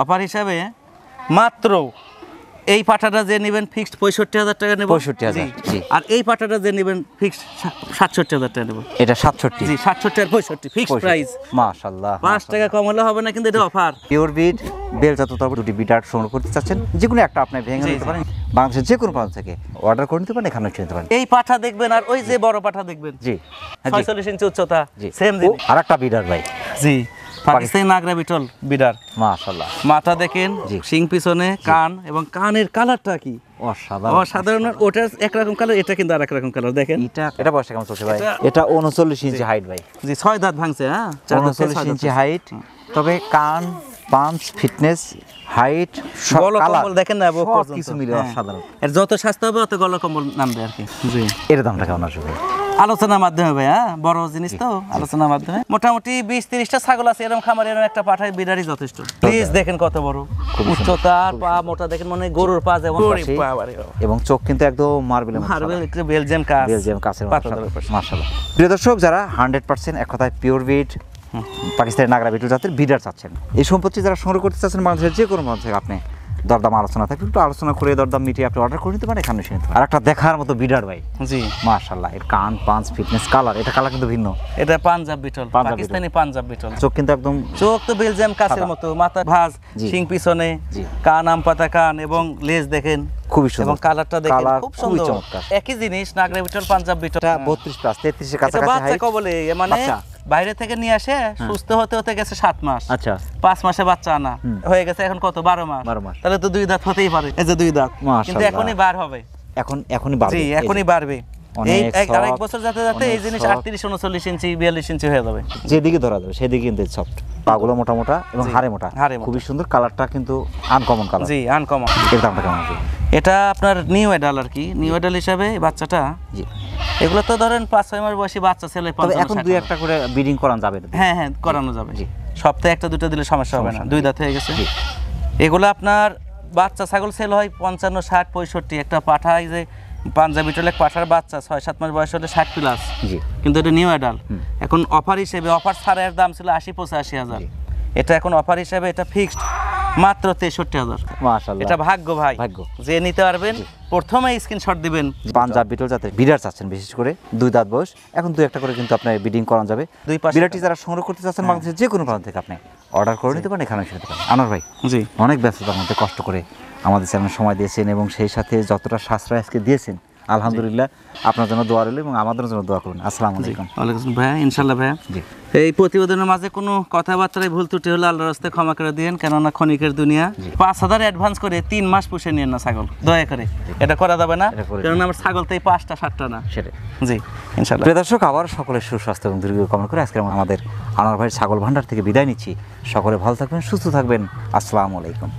অফার হিসাবে মাত্র এই পাঠাটা যে নেবেন ফিক্সড 65,000 টাকা নেব, 65,000। আর এই পাঠাটা যে নেবেন ফিক্সড 67,000 টাকা নেব। এটা 67? জি, 67 আর 65 ফিক্সড প্রাইস। মাশাআল্লাহ, 5 টাকা কম হলে হবে না, কিন্তু এটা অফার। পিওর বিট বেল জাত দুটি বিডার সংগ্রহ করতে চাচ্ছেন, যে কোনো একটা আপনি ভেঙে নিতে পারেন, বাংলাদেশের যে কোনো প্রান্ত থেকে অর্ডার করে নিতে পারেন, এখানে এসে নিতে পারেন। এই পাঠা দেখবেন, আর ওই যে বড় পাঠা দেখবেন, 46 ইঞ্চি উচ্চতা, সেম জিনিস। আরেকটা বিডার ভাই, জি, পাকিস্তানি নাগরা বিটল বিডার। মাশাআল্লাহ। মাথা দেখেন, শিং পিছনে, কান, এবং কানের কালারটা কি অসাধারণ। ওটা একরকম কালার, এটা কিন্তু আরেক রকম কালার। দেখেন এটা বয়সটা কেমন চলছে ভাই? এটা 39 ইঞ্চি হাইট ভাই। জি, 6 দাঁত ভাঙছে। হ্যাঁ, 39 ইঞ্চি হাইট। তবে কান, পাঞ্চ, ফিটনেস, হাইট, গলা কম্বল দেখেন না, সব কিছু মিলে অসাধারণ। এর যত স্বাস্থ্য হবে তত গলা কম্বল নামবে আর কি। জি, এর দামটা কেমন আসবে? আলোচনার মাধ্যমে ভাই, হ্যাঁ, বড় জিনিস তো, আলোচনার মাধ্যমে। মোটামুটি 20-30টা ছাগল আছে এরকম খামার, এরকম একটা পাঠায় বিডারই যথেষ্ট। প্লিজ দেখেন কত বড় উচ্চতা, পা মোটা দেখেন, মানে গরুর পা যেমন, এবং চোখ কিন্তু একদম মার্বেল, একটু বেলজিয়াম কাছের মাশাআল্লাহ। প্রিয় দর্শক, যারা 100% এক কথায় পিওর বিট পাকিস্তানি নাগরা বিটল জাতের বিডার চাচ্ছেন, এই সম্পত্তি যারা সংগ্রহ করতে চাচ্ছেন বাংলাদেশের যে কোনো প্রান্ত থেকে, আপনি দরদাম আলোচনা থাকবে, একটু আলোচনা করে দরদাম মিটিয়ে আপনি অর্ডার করে নিতে পারেন, এখানে এসে নিতে পারেন। আর একটা দেখার মতো বিডার ভাই। জি, মাশাআল্লাহ। এর কান, পাঞ্চ, ফিটনেস, কালার, এটা কালার কিন্তু ভিন্ন। এটা পাঞ্জাব বিটল, পাকিস্তানি পাঞ্জাব বিটল। চোখ কিন্তু একদম, চোখ তো বেলজিয়াম কাছের মতো, মাথা ভাঁজ, শিং পিছনে, কান আম পাতা কান, এবং লেজ দেখেন খুবই সুন্দর, এবং কালারটা দেখেন খুব সুন্দর। একই জিনিস নাগরা বিটল, পাঞ্জাব বিটল। 32 প্লাস 33 এর কাছাকাছি হাইট। বাচ্চা কবলে, মানে বাইরে থেকে নিয়ে আসে, সুস্থ হতে হতে গেছে 7 মাস। আচ্ছা, 5 মাসে বাচ্চা আনা হয়ে গেছে, এখন কত 12 মাস। তাহলে তো 2 দাঁত হতেই পারে, এই যে 2 দাঁত, কিন্তু এখনই বার হবে, এখনই বাড়বে। জি, এখনই বাড়বে। এই আরেক বছর যাতে যাতে এই জিনিস 38-39 ইঞ্চি 42 ইঞ্চি হয়ে যাবে, যেদিকে ধরা যাবে সেদিকে কিন্তু সফট, পাগুলো মোটা মোটা এবং হাড়ে মোটা, খুবই সুন্দর। কালারটা কিন্তু আনকমন কালার। জি, আনকমন। এর দামটা কেমন আছে? এটা আপনার নিউ এডাল আর কি, নিউ এডাল হিসাবে বাচ্চাটা। জি, এগুলো তো ধরেন 5-6 মাস বয়সী বাচ্চা ছেলে, এখন 2-1টা করে ব্রিডিং করানো যাবে। হ্যাঁ হ্যাঁ, করানো যাবে। জি, সপ্তাহে 1-2টা দিলে সমস্যা হবে না, 2 দাঁত হয়ে গেছে। এগুলো আপনার বাচ্চা ছাগল সেল হয় 55, 60, 65। একটা পাঠায় যে পাঞ্জাবি টোলেক পাঠার বাচ্চা 6-7 মাস বয়স হলে 60 প্লাস, জি কিন্তু এটা নিউ অ্যাডাল্ট। এখন অফার হিসেবে, অফার ছাড়া এর দাম ছিল 80-85 হাজার, এটা এখন অফার হিসেবে এটা ফিক্সড মাত্র 63,000। মাশাআল্লাহ, এটা ভাগ্য ভাই, ভাগ্য। যে নিতে পারবেন প্রথমে স্ক্রিনশট দিবেন। পাঞ্জাব বিটল জাতের বিডার চাচ্ছেন, বিশেষ করে 2 দাঁত বয়স, এখন 2-1টা করে কিন্তু আপনার বিডিং করানো যাবে। দুই পাশে বিড়ালটি যারা সংগ্রহ করতে চাচ্ছেন বাংলাদেশের যে কোনো প্রান্ত থেকে আপনি অর্ডার করে নিতে পারেন, এখানে এসে নিতে পারেন। আনোয়ার ভাই, জি অনেক ব্যস্ততার মধ্যে কষ্ট করে আমাদের চ্যানেল সময় দিয়েছেন এবং সেই সাথে যতটা সাশ্রয় আজকে দিয়েছেন, আলহামদুলিল্লাহ। আপনার জন্য দোয়া রইল এবং আমাদের জন্য দোয়া করুন। আসসালামু আলাইকুম। ওয়ালাইকুম আসসালাম ভাইয়া, ইনশাল্লাহ ভাইয়া। জি এই প্রতিবেদনের মাঝে কোনো কথাবার্তায় ভুল ত্রুটি হলে আল্লাহর রাস্তায় ক্ষমা করে দিয়েন, কেননা ক্ষণিকের দুনিয়া। 5,000 অ্যাডভান্স করে 3 মাস পুষে নিয়েন না ছাগল, দয়া করে। এটা করা যাবে না, এটা করে কারণ আমার ছাগল তো এই 5টা-7টা না। সেটাই। জি ইনশাল্লাহ। প্রিয় দর্শক, আবার সকলের সুস্বাস্থ্য এবং দীর্ঘ কামনা করে আজকে আমাদের আনোয়ার ভাইয়ের ছাগল ভান্ডার থেকে বিদায় নিচ্ছি। সকলে ভালো থাকবেন, সুস্থ থাকবেন। আসসালামু আলাইকুম।